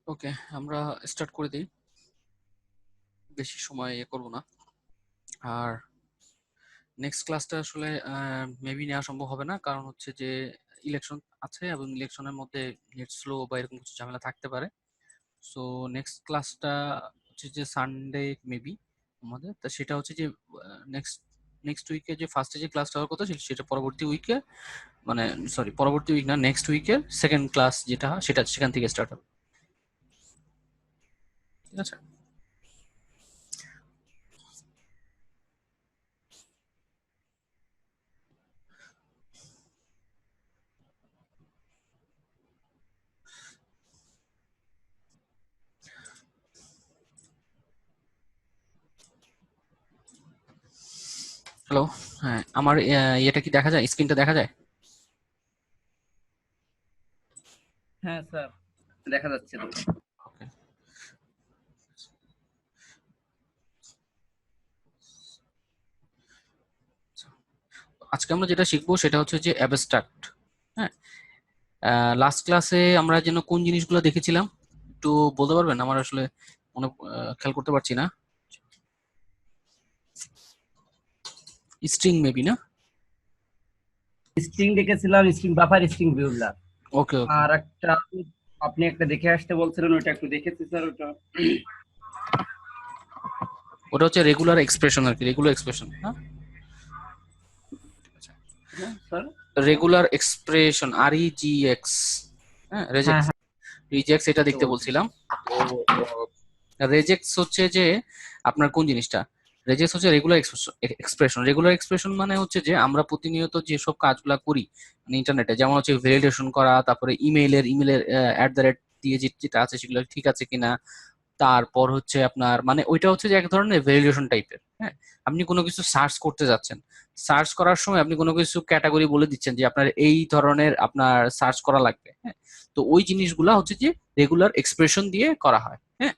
ওকে, আমরা স্টার্ট করে দিই। বেশি সময় করব না। আর নেক্সট ক্লাসটা আসলে মেবি নেওয়া সম্ভব হবে না, কারণ হচ্ছে যে ইলেকশন আছে এবং ইলেকশনের মধ্যে নেট স্লো বা এরকম কিছু ঝামেলা থাকতে পারে। সো নেক্সট ক্লাসটা হচ্ছে যে সানডে মেবি আমাদের, তা সেটা হচ্ছে যে নেক্সট নেক্সট উইকে যে ফার্স্টে যে ক্লাসটা হওয়ার কথা সেটা পরবর্তী উইকে, মানে সরি পরবর্তী উইক না, নেক্সট উইকের সেকেন্ড ক্লাস যেটা হয় সেটা সেখান থেকে স্টার্ট হবে। ঠিক আছে। হ্যালো। হ্যাঁ, আমার ইয়েটা কি দেখা যায়, স্ক্রিনটা দেখা যায়? হ্যাঁ স্যার, দেখা যাচ্ছে তো। ওকে। আজকে আমরা যেটা শিখবো সেটা হচ্ছে যে অ্যাবস্ট্রাক্ট। হ্যাঁ, লাস্ট ক্লাসে আমরা যেন কোন জিনিসগুলো দেখেছিলাম একটু বলতে পারবেন? আমার আসলে মনে খেয়াল করতে পারছি না। স্ট্রিং মেবি না? স্ট্রিং দেখেছিলাম, স্ট্রিং বাফার, স্ট্রিং বিউলার। ওকে ওকে। আর একটা আপনি একটা দেখে আসতে বলছিলেন, ওটা একটু দেখেছি স্যার। ওটা ওটা হচ্ছে রেগুলার এক্সপ্রেশন আর কি, রেগুলার এক্সপ্রেশন। হ্যাঁ, হ্যাঁ স্যার। Regular expression, REGX। হ্যাঁ, হ্যাঁ রেজেক্স। হ্যাঁ, রিজেক্টস এটা দেখতে দেখতে বলছিলেন। বলছিলাম। তো রেজেক্টস হচ্ছে যে আপনার কোন জিনিসটা, রেজেক্টস হচ্ছে রেগুলার এক্সপ্রেশন। রেগুলার এক্সপ্রেশন মানে হচ্ছে যে আমরা প্রতিনিয়ত যেসব কাজগুলো করি মানে ইন্টারনেটে, যেমন হচ্ছে ভ্যালিডেশন করা, তারপরে ইমেইলের @, দিয়ে যেটা আছে সেগুলো ঠিক আছে কিনা, তারপর হচ্ছে আপনার মানে ওইটা হচ্ছে যে এক ধরনের ভ্যালিডেশন টাইপের। হ্যাঁ, আপনি কোনো কিছু সার্চ করতে যাচ্ছেন, সার্চ করার সময় আপনি কোনো কিছু ক্যাটাগরি বলে দিচ্ছেন যে আপনার এই ধরনের আপনার সার্চ করা লাগবে। হ্যাঁ, তো ওই জিনিসগুলা হচ্ছে যে রেগুলার এক্সপ্রেশন দিয়ে করা হয়। হ্যাঁ,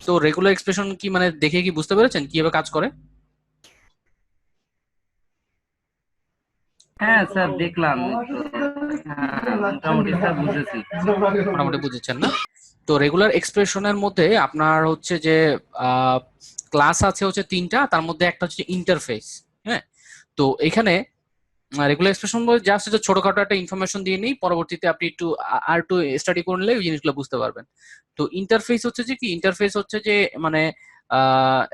তো রেগুলার এক্সপ্রেশন কি মানে দেখে কি বুঝতে পেরেছেন কিভাবে কাজ করে? হ্যাঁ স্যার, দেখলাম হ্যাঁ, মোটামুটি স্যার বুঝেছি। মোটামুটি বুঝেছেন না? তো রেগুলার এক্সপ্রেশনের মধ্যে আপনার হচ্ছে যে ক্লাস আছে হচ্ছে তিনটা, তার মধ্যে একটা হচ্ছে ইন্টারফেস। হ্যাঁ, তো এখানে রেগুলার এক্সপ্রেশন বলে জাস্ট এটা ছোটখাটো একটা ইনফরমেশন দিয়ে নেই, পরবর্তীতে আপনি একটু আর একটু স্টাডি করলে ওই জিনিসগুলো বুঝতে পারবেন। তো ইন্টারফেস হচ্ছে যে কি, ইন্টারফেস হচ্ছে যে মানে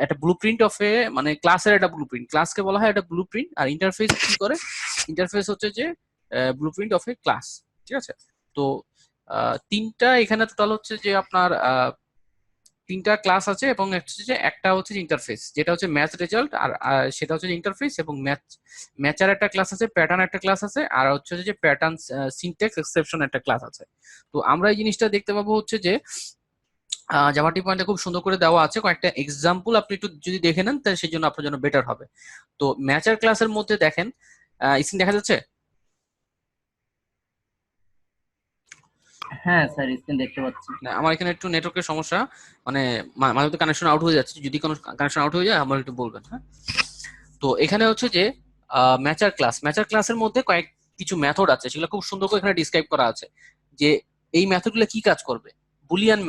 একটা ব্লুপ্রিন্ট অফ এ, মানে ক্লাসের একটা ব্লুপ্রিন্ট, ক্লাসকে বলা হয় একটা ব্লুপ্রিন্ট। আর ইন্টারফেস কি করে, ইন্টারফেস হচ্ছে যে ব্লুপ্রিন্ট অফ এ ক্লাস। ঠিক আছে। তো তিনটা এখানে টোটাল হচ্ছে যে আপনার তিনটা ক্লাস আছে, এবং হচ্ছে যে একটা হচ্ছে ইন্টারফেস যেটা হচ্ছে ম্যাচ রেজাল্ট, আর সেটা হচ্ছে ইন্টারফেস, এবং ম্যাচার একটা ক্লাস আছে, প্যাটার্ন একটা ক্লাস আছে, আর হচ্ছে যে প্যাটার্ন সিনট্যাক্স এক্সেপশন একটা ক্লাস আছে। তো আমরা এই জিনিসটা দেখতে পাবো হচ্ছে যে জাভাটি পয়েন্টে খুব সুন্দর করে দেওয়া আছে, কয়েকটা এক্সাম্পল আপনি একটু যদি দেখে নেন তাহলে সেই জন্য আপনার জন্য বেটার হবে। তো ম্যাচার ক্লাসের মধ্যে দেখেন, স্ক্রিন দেখা যাচ্ছে? হ্যাঁ স্যার, স্ক্রিন দেখতে পাচ্ছি। না, আমার এখানে একটু নেটওয়ার্কের সমস্যা, মানে মাঝে মধ্যে কানেকশন আউট হয়ে যাচ্ছে, যদি কোনো কানেকশন আউট হয়ে যায় আমার একটু বলবেন। হ্যাঁ, তো এখানে হচ্ছে যে ম্যাচার ক্লাসের মধ্যে কিছু মেথড আছে, সেগুলো খুব সুন্দর করে এখানে ডিসক্রাইব করা আছে যে এই মেথডগুলো কি কাজ করবে। বুলিয়ান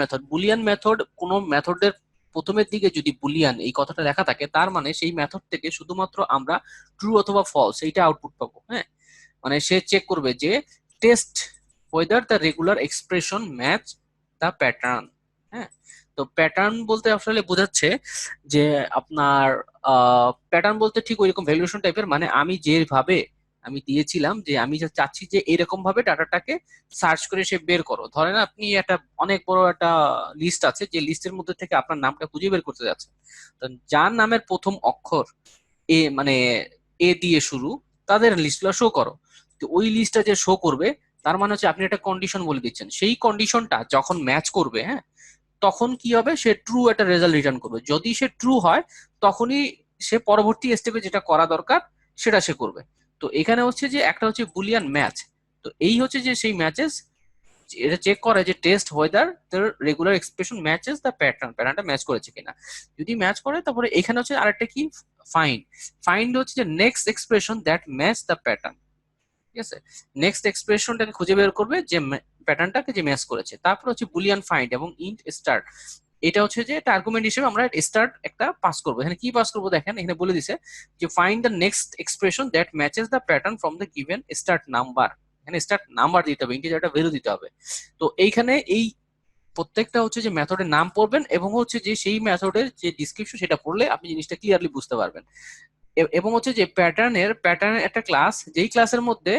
মেথড, কোন মেথডের প্রথমের দিকে যদি বুলিয়ান এই কথাটা লেখা থাকে, তার মানে সেই মেথড থেকে শুধুমাত্র আমরা ট্রু অথবা ফলস এইটা আউটপুট পাবো। হ্যাঁ, মানে সে চেক করবে যে test whether the regular expression match the pattern. হ্যাঁ, তো প্যাটার্ন বলতে আসলে বোঝাচ্ছে যে আপনার প্যাটার্ন বলতে ঠিক ওইরকম ভ্যালুয়েশন টাইপের, মানে আমি যেভাবে আমি দিয়েছিলাম যে আমি যা চাচ্ছি যে এরকম ভাবে ডাটাটাকে সার্চ করে সে বের করো। ধরেন আপনি একটা অনেক বড় একটা লিস্ট আছে, যে লিস্টের মধ্যে থেকে আপনার নামটা খুঁজে বের করতে যাচ্ছেন। তো যার নামের প্রথম অক্ষর মানে এ দিয়ে শুরু, তাদের লিস্টগুলো শো করো। তো ওই লিস্টটা যে শো করবে, তার মানে হচ্ছে আপনি একটা কন্ডিশন বলে দিচ্ছেন, সেই কন্ডিশনটা যখন ম্যাচ করবে, হ্যাঁ, তখন কি হবে, সে ট্রু একটা রেজাল্ট রিটার্ন করবে। যদি সে ট্রু হয় তখনই সে পরবর্তী স্টেপে যেটা করা দরকার সেটা সে করবে। তো এখানে হচ্ছে যে একটা হচ্ছে বুলিয়ান ম্যাচ। তো এই হচ্ছে যে সেই ম্যাচেস, এটা চেক করে যে টেস্ট ওয়েদার তার রেগুলার এক্সপ্রেশন ম্যাচেস দ্য প্যাটার্নটা ম্যাচ করেছে কিনা। যদি ম্যাচ করে তারপরে এখানে হচ্ছে আরেকটা কি, ফাইন্ড। ফাইন্ড হচ্ছে যে next expression that match the pattern. ঠিক আছে। নেক্সট এক্সপ্রেশনটাকে খুঁজে বের করবে যে প্যাটার্নটাকে যে ম্যাচ করেছে। তারপর হচ্ছে বুলিয়ান ফাইন্ড এবং ইন্ট স্টার্ট, এটা হচ্ছে যে একটা আর্গুমেন্ট হিসেবে আমরা স্টার্ট একটা পাস করবো। এখানে কি পাস করবো দেখেন, এখানে বলে দিছে যে find the next expression that matches the pattern from the given start number. এখানে স্টার্ট নাম্বার দিতে হবে, ইন্টিজারটা ভ্যালু দিতে হবে। তো এইখানে এই প্রত্যেকটা হচ্ছে যে মেথডের নাম পড়বেন এবং হচ্ছে যে সেই মেথডের যে ডিসক্রিপশন সেটা পড়লে আপনি জিনিসটা ক্লিয়ারলি বুঝতে পারবেন। এবং হচ্ছে যে প্যাটার্নের একটা ক্লাস, যেই ক্লাসের মধ্যে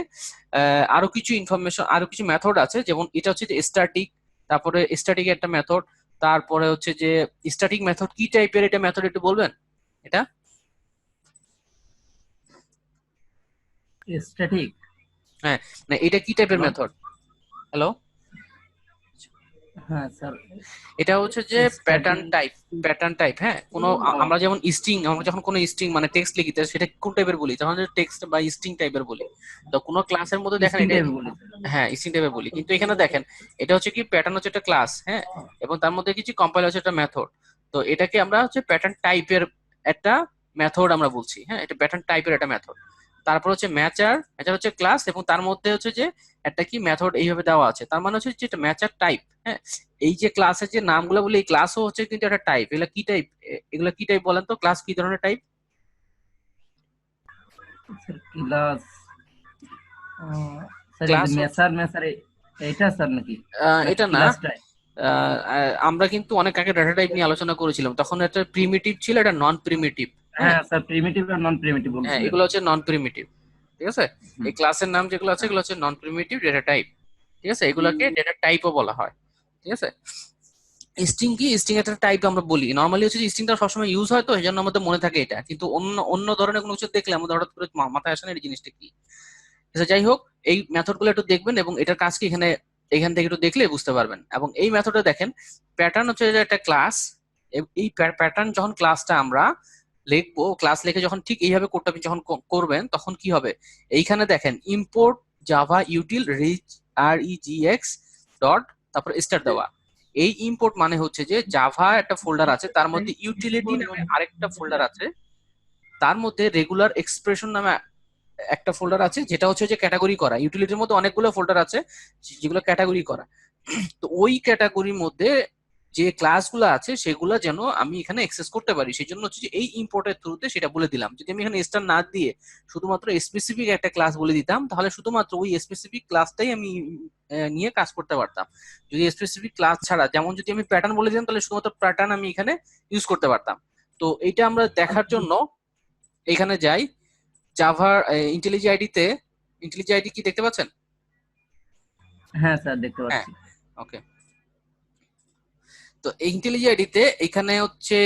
আরো কিছু ইনফরমেশন, আরো কিছু মেথড আছে, যেমন এটা হচ্ছে যে স্ট্যাটিক, তারপরে স্ট্যাটিক একটা মেথড, তারপরে হচ্ছে যে স্ট্যাটিক মেথড কি টাইপের এটা মেথড একটু বলবেন এটা? স্ট্যাটিক, হ্যাঁ, না এটা কি টাইপের হ্যালো, মেথড? হ্যালো, হ্যাঁ স্যার, এটা হচ্ছে যে pattern static, type. Pattern type, হ্যাঁ, কোনো আমরা যেমন স্ট্রিং, আমরা যখন কোনো স্ট্রিং মানে টেক্সট লিখি তাহলে সেটা কোন টাইপের বলি? তখন টেক্সট বা স্ট্রিং টাইপের বলি। তো কোনো ক্লাসের মধ্যে দেখেন স্ট্রিং এটা, টাইপের বলি। হ্যাঁ স্ট্রিং টাইপের বলি, কিন্তু এখানে দেখেন এটা হচ্ছে কি প্যাটার্ন হচ্ছে একটা ক্লাস, হ্যাঁ, এবং তার মধ্যে কিছু কম্পাইল হচ্ছে একটা মেথড। তো এটাকে আমরা হচ্ছে প্যাটার্ন টাইপের একটা মেথড আমরা বলছি, হ্যাঁ, এটা প্যাটার্ন টাইপের একটা মেথড। তারপর হচ্ছে ম্যাচার, ম্যাচার হচ্ছে ক্লাস এবং তার মধ্যে হচ্ছে যে একটা কি মেথড এইভাবে দেওয়া আছে, তার মানে হচ্ছে যে এটা ম্যাচার টাইপ। হ্যাঁ, এই যে ক্লাসের যে নামগুলো বলি, এই ক্লাসও হচ্ছে কিন্তু একটা টাইপ। এগুলা কি টাইপ? এগুলা কি টাইপ বলেন তো? ক্লাস কি ধরনের টাইপ? স্যার ক্লাস, স্যার এই যে ক্লাস মেসার মেসার এইটা স্যার নাকি এটা না, ক্লাস টাইপ? আমরা কিন্তু অনেক আগে ডাটা টাইপ নিয়ে আলোচনা করেছিলাম, তখন একটা প্রিমিটিভ ছিল, এটা নন প্রিমিটিভ। হ্যাঁ, হ্যাঁ স্যার, প্রিমিটিভ আর নন প্রিমিটিভ হ্যাঁ বলছিলেন। এগুলো হচ্ছে নন প্রিমিটিভ। ঠিক আছে, হুম, এই ক্লাসের নাম যেগুলো আছে এগুলো হচ্ছে নন প্রিমিটিভ ডেটা টাইপ। ঠিক আছে, এগুলোকে ডেটা টাইপও বলা হয়। ঠিক আছে, স্ট্রিং কি? স্ট্রিং একটা টাইপ আমরা বলি নরমালি, হচ্ছে যে স্ট্রিংটা সবসময় ইউজ হয় তো এই জন্য আমাদের মনে থাকে এটা, কিন্তু অন্য অন্য ধরনের কোনো কিছু দেখলে আমাদের হঠাৎ করে মাথায় আসে না এই জিনিসটা কি। আচ্ছা, যাই হোক, এই মেথড গুলো একটু দেখবেন এবং এটার কাজ কি এখানে এখান থেকে একটু দেখলে বুঝতে পারবেন। এবং এই মেথডে দেখেন প্যাটার্ন হচ্ছে যে একটা ক্লাস। এই প্যাটার্ন যখন ক্লাসটা আমরা লিখবো, ক্লাস লিখে যখন ঠিক এইভাবে কোডটা আপনি যখন করবেন তখন কি হবে, এইখানে দেখেন import Java util regex REGX dot তারপর স্টার দেওয়া। এই ইম্পোর্ট মানে হচ্ছে যে জাভা একটা ফোল্ডার আছে, তার মধ্যে ইউটিলিটি নামে আরেকটা ফোল্ডার আছে, তার মধ্যে রেগুলার এক্সপ্রেশন নামে একটা ফোল্ডার আছে, যেটা হচ্ছে যে ক্যাটাগরি করা। ইউটিলিটির মধ্যে অনেকগুলো ফোল্ডার আছে যেগুলো ক্যাটাগরি করা। তো ওই ক্যাটাগরির মধ্যে যে ক্লাসগুলো আছে সেগুলো যেন আমি এখানে অ্যাক্সেস করতে পারি, সেই জন্য হচ্ছে যে এই ইম্পোর্টের থ্রুতে সেটা বলে দিলাম। যদি আমি এখানে স্টার না দিয়ে শুধুমাত্র স্পেসিফিক একটা ক্লাস বলে দিতাম, তাহলে শুধুমাত্র ওই স্পেসিফিক ক্লাসটাই আমি নিয়ে কাজ করতে পারতাম। যদি স্পেসিফিক ক্লাস ছাড়া, যেমন যদি আমি প্যাটার্ন বলে দিতাম, তাহলে শুধুমাত্র প্যাটার্ন আমি এখানে ইউজ করতে পারতাম। তো এটা আমরা দেখার জন্য এখানে যাই জাভার ইন্টেলিজি আইডিতে। ইন্টেলিজি আইডি কি দেখতে পাচ্ছেন? হ্যাঁ স্যার, দেখতে হ্যাঁ, পাচ্ছি। ওকে। তো ইন্টেলিজি আইডিতে এখানে হচ্ছে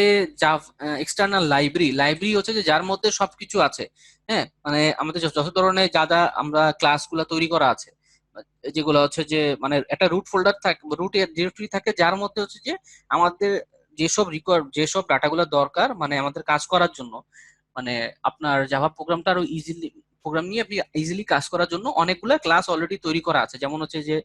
জাভ এক্সটার্নাল লাইব্রেরি, লাইব্রেরি হচ্ছে যে যার মধ্যে সবকিছু আছে। হ্যাঁ, মানে আমাদের যত ধরনের যা যা আমরা ক্লাসগুলো তৈরি করা আছে, যেগুলো হচ্ছে যে মানে একটা রুট ফোল্ডার থাকে, রুট ডিরেক্টরি থাকে, যার মধ্যে হচ্ছে যে আমাদের যেসব ডাটাগুলো দরকার মানে আমাদের কাজ করার জন্য, মানে আপনার জাভা প্রোগ্রামটা আরো ইজিলি, প্রোগ্রাম নিয়ে আপনি ইজিলি কাজ করার জন্য অনেকগুলো ক্লাস অলরেডি তৈরি করা আছে। যেমন হচ্ছে যে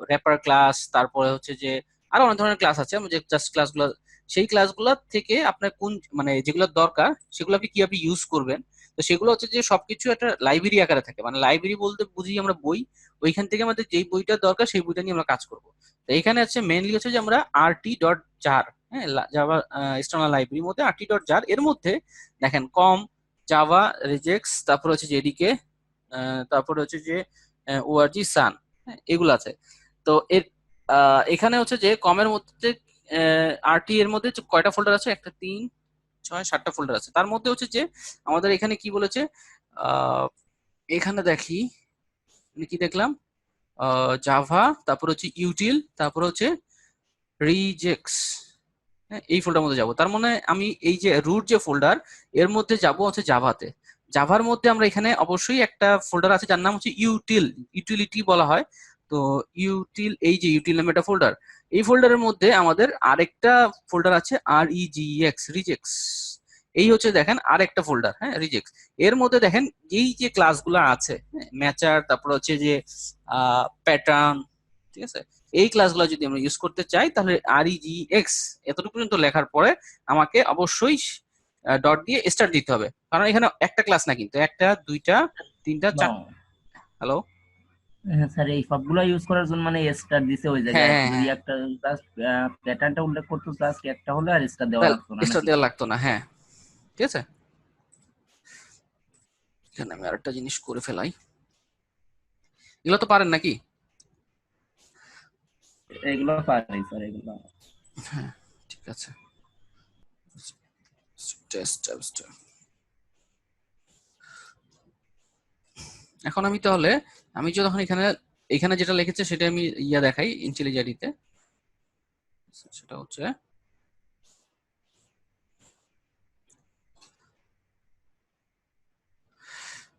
র্যাপার ক্লাস, তারপরে হচ্ছে যে আরো অনেক ধরনের ক্লাস আছে, যে জাস্ট ক্লাসগুলো, সেই ক্লাসগুলো থেকে আপনার কোন মানে যেগুলো দরকার সেগুলো আপনি কিভাবে ইউজ করবেন। তো সেগুলো হচ্ছে যে সবকিছু একটা লাইব্রেরি আকারে থাকে, মানে লাইব্রেরি বলতে বুঝি আমরা বই, ওইখান থেকে আমাদের যেই বইটা দরকার সেই বইটা নিয়ে আমরা কাজ করব। তো এখানে হচ্ছে মেইনলি হচ্ছে যে আমরা RT.jar, হ্যাঁ, জাভা এক্সটার্নাল লাইব্রেরির মধ্যে RT.jar এর মধ্যে দেখেন কম, জাভা, রেজেক্স, তারপর হচ্ছে জেডিকে, তারপরে হচ্ছে যে ORG সান, এগুলো আছে। তো এর এখানে হচ্ছে যে কমের মধ্যে RT এর মধ্যে কয়টা ফোল্ডার আছে? একটা, তিন, ছয়, সাতটা ফোল্ডার আছে। তার মধ্যে হচ্ছে যে আমাদের এখানে কি বলেছে, আহ, এখানে দেখি কি দেখলাম, জাভা, তারপর হচ্ছে ইউটিল, তারপর হচ্ছে রিজেক্স। হ্যাঁ, এই ফোল্ডার মধ্যে যাব, তার মানে আমি এই যে রুট যে ফোল্ডার এর মধ্যে যাব হচ্ছে জাভাতে। জাভার মধ্যে আমরা এখানে অবশ্যই একটা ফোল্ডার আছে যার নাম হচ্ছে ইউটিল, ইউটিলিটি বলা হয়। তো ইউটিল, এই যে ইউটিল নামে একটা ফোল্ডার, এই ফোল্ডারের মধ্যে আমাদের আরেকটা ফোল্ডার আছে REGX, রিজেক্স। এই হচ্ছে দেখেন আরেকটা ফোল্ডার, হ্যাঁ, রিজেক্স। এর মধ্যে দেখেন এই যে ক্লাসগুলো আছে, ম্যাচার, তারপর হচ্ছে যে প্যাটার্ন, ঠিক আছে, এই ক্লাসগুলো যদি আমরা ইউজ করতে চাই তাহলে REGX এতটুকু পর্যন্ত লেখার পরে আমাকে অবশ্যই ডট দিয়ে স্টার্ট দিতে হবে, কারণ এখানে একটা ক্লাস না, কিন্তু একটা, দুইটা, তিনটা, লং, হ্যালো। হ্যাঁ স্যার, এই সবগুলো ইউজ করার জন্য মানে স্টার দিছে ওই হ্যাঁ জায়গায়, হ্যাঁ যদি হ্যাঁ, একটা জাস্ট প্যাটার্নটা উল্লেখ করতো, জাস্ট একটা হলে আর স্টার দেওয়া তাহলে লাগতো না এক্সট্রা নাকি? দেওয়া লাগতো না, হ্যাঁ। ঠিক আছে, এখানে আমি আরেকটা জিনিস করে ফেলাই। এগুলো তো পারেন নাকি? এগুলো পারি স্যার, এগুলো। হ্যাঁ, ঠিক আছে। টেস্ট। এখন আমি তাহলে, আমি যখন এখানে এখানে যেটা লিখেছে সেটা আমি দেখাই ইন্টেলিজারিতে। সেটা হচ্ছে,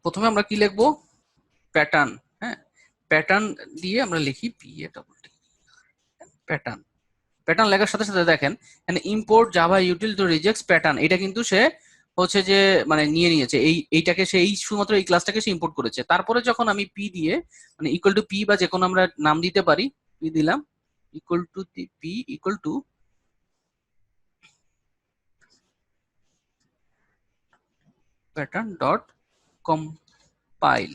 প্রথমে আমরা কি লিখবো, প্যাটার্ন। হ্যাঁ, প্যাটার্ন দিয়ে আমরা লিখি P A double T, pattern. Pattern লেখার সাথে সাথে দেখেন এখানে import Java util to regex pattern, এটা কিন্তু সে হচ্ছে যে মানে নিয়ে নিয়েছে, এইটাকে সে এই শুধুমাত্র এই ক্লাসটাকে সে ইম্পোর্ট করেছে। তারপরে যখন আমি পি দিয়ে মানে ইকুয়াল টু পি বা যে কোনো আমরা নাম দিতে পারি, পি দিলাম, equal to P equal to pattern dot compile,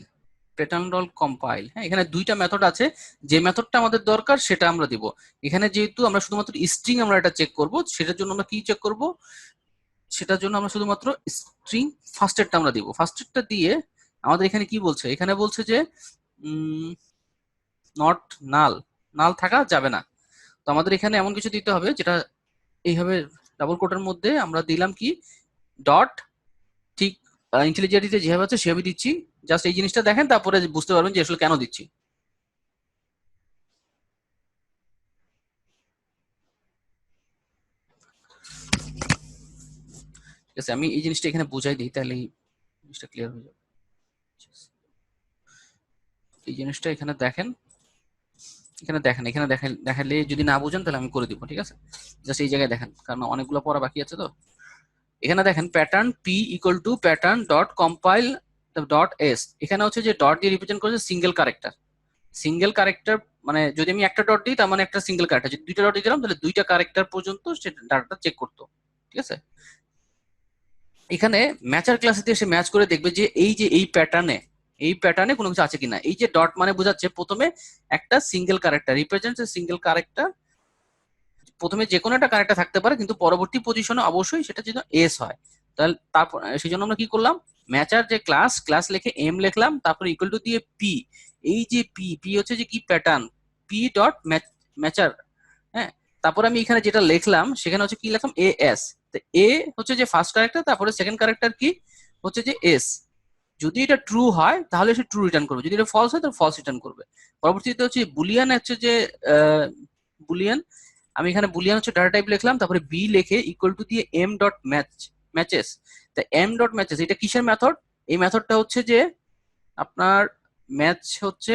pattern dot compile. হ্যাঁ, এখানে দুইটা মেথড আছে, যে মেথডটা আমাদের দরকার সেটা আমরা দিব। এখানে যেহেতু আমরা শুধুমাত্র স্ট্রিং আমরা এটা চেক করব, সেটার জন্য আমরা কি চেক করব, সেটার জন্য আমরা শুধুমাত্র স্ট্রিং ফার্স্টেরটা আমরা দিব। ফার্স্টেরটা দিয়ে আমাদের এখানে কি বলছে, এখানে বলছে যে নট নাল, নাল থাকা যাবে না। তো আমাদের এখানে এমন কিছু দিতে হবে যেটা এইভাবে ডাবল কোটের মধ্যে আমরা দিলাম কি ডট, ঠিক ইন্টেলিজেন্টে যেভাবে আছে সেভাবে দিচ্ছি। জাস্ট এই জিনিসটা দেখেন, তারপরে বুঝতে পারবেন যে আসলে কেন দিচ্ছি। ঠিক আছে, আমি এই জিনিসটা এখানে বুঝাই দিই, তাহলে এই জিনিসটা ক্লিয়ার হয়ে যাবে। এই জিনিসটা এখানে দেখেন, এখানে দেখেন, দেখালে যদি না বুঝেন তাহলে আমি করে দিব, ঠিক আছে। জাস্ট এই জায়গায় দেখেন, কারণ অনেকগুলো পড়া বাকি আছে। তো এখানে দেখেন pattern P equal to pattern dot compile dot S, এখানে হচ্ছে যে ডট দিয়ে রিপ্রেজেন্ট করেছে সিঙ্গেল ক্যারেক্টার। সিঙ্গেল ক্যারেক্টার মানে যদি আমি একটা ডট দিই তার মানে একটা সিঙ্গেল ক্যারেক্টার, যদি দুইটা ডট দিলাম তাহলে দুইটা ক্যারেক্টার পর্যন্ত সে ডাটাটা চেক করতো। ঠিক আছে, এখানে ম্যাচার ক্লাসে এসে ম্যাচ করে দেখবে যে এই প্যাটার্নে কোনো কিছু আছে কিনা। এই যে ডট মানে বোঝাচ্ছে প্রথমে একটা single character represents a single character, প্রথমে যে কোনো একটা ক্যারেক্টার থাকতে পারে কিন্তু পরবর্তী পজিশনে অবশ্যই সেটা যেন এস হয়। তাহলে তারপর সেই জন্য আমরা কি করলাম, ম্যাচার যে ক্লাস লিখে এম লিখলাম, তারপর ইকুয়াল টু দিয়ে পি, এই যে পি পি হচ্ছে যে কি প্যাটার্ন, পি ডট ম্যাচার। হ্যাঁ, তারপর আমি এখানে যেটা লিখলাম সেখানে হচ্ছে কি লিখলাম এ এস। তো এ হচ্ছে যে ফার্স্ট ক্যারেক্টার, তারপরে সেকেন্ড ক্যারেক্টার কি হচ্ছে যে এস। যদি এটা ট্রু হয় তাহলে সে ট্রু রিটার্ন করবে, যদি এটা ফলস হয় তাহলে ফলস রিটার্ন করবে। পরবর্তীতে হচ্ছে বুলিয়ান, হচ্ছে যে বুলিয়ান, আমি এখানে বুলিয়ান হচ্ছে ডাটা টাইপ লিখলাম, তারপরে বি লিখে ইকুয়াল টু দিয়ে এম ডট ম্যাচেস। তা এম ডট ম্যাচেস এটা কিসের মেথড, এই মেথডটা হচ্ছে যে আপনার ম্যাচ হচ্ছে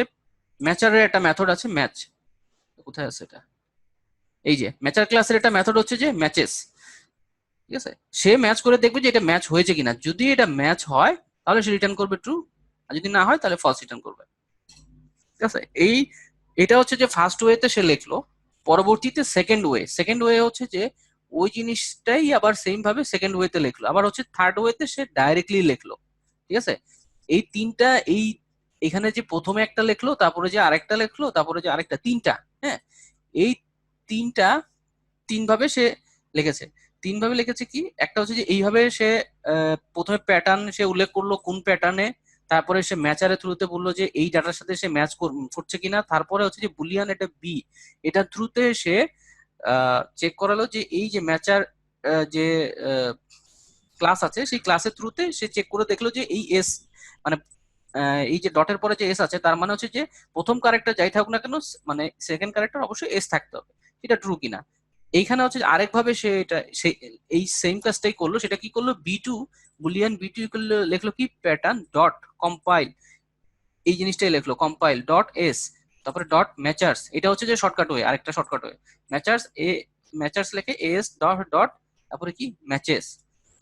ম্যাচারের একটা মেথড আছে, ম্যাচ কোথায় আছে এটা, এই যে ম্যাচার ক্লাসের একটা মেথড হচ্ছে যে ম্যাচেস। ঠিক আছে, সে ম্যাচ করে দেখবে যে এটা ম্যাচ হয়েছে কিনা, যদি এটা ম্যাচ হয় তাহলে সে রিটার্ন করবে ট্রু, আর যদি না হয় তাহলে ফলস রিটার্ন করবে। ঠিক আছে, এটা হচ্ছে যে ফার্স্ট ওয়েতে সে লিখলো। পরবর্তীতে সেকেন্ড ওয়ে হচ্ছে যে ওই জিনিসটাই আবার সেম ভাবে সেকেন্ড ওয়েতে লিখলো, আবার হচ্ছে থার্ড ওয়েতে সে ডাইরেক্টলি লিখলো। ঠিক আছে, এই তিনটা, এখানে যে প্রথমে একটা লিখলো, তারপরে যে আরেকটা লিখলো, তারপরে যে আরেকটা, তিনটা। হ্যাঁ, এই তিনটা তিন ভাবে সে লিখেছে। তিন ভাবে লিখেছে কি, একটা হচ্ছে যে এইভাবে সে প্রথমে প্যাটার্ন সে উল্লেখ করলো কোন প্যাটার্নে, তারপরে সে ম্যাচারের থ্রুতে বললো যে এই ডাটার সাথে সে ম্যাচ করছে কিনা, তারপরে হচ্ছে যে বুলিয়ান এটা বি, এটার থ্রুতে সে চেক করালো যে এই যে ম্যাচার যে ক্লাস আছে সেই ক্লাসের থ্রুতে সে চেক করে দেখলো যে এই এস মানে এই যে ডটের পরে যে এস আছে তার মানে হচ্ছে যে প্রথম ক্যারেক্টার যাই থাকুক না কেন, মানে সেকেন্ড ক্যারেক্টার অবশ্যই এস থাকতে হবে, এটা ট্রু কিনা। এইখানে হচ্ছে আরেকভাবে সে এটা সে এই সেম কাজটাই করলো, সেটা কি করলো, B two Boolean B two লিখলো কি প্যাটার্ন ডট কম্পাইল, এই জিনিসটাই লিখলো কম্পাইল ডট এস, তারপরে ডট ম্যাচার্স, এটা হচ্ছে যে শর্টকাট ওয়ে, আরেকটা শর্টকাট ওয়ে ম্যাচার্স এ, ম্যাচার্স লিখে এস ডট ডট তারপরে কি ম্যাচেস,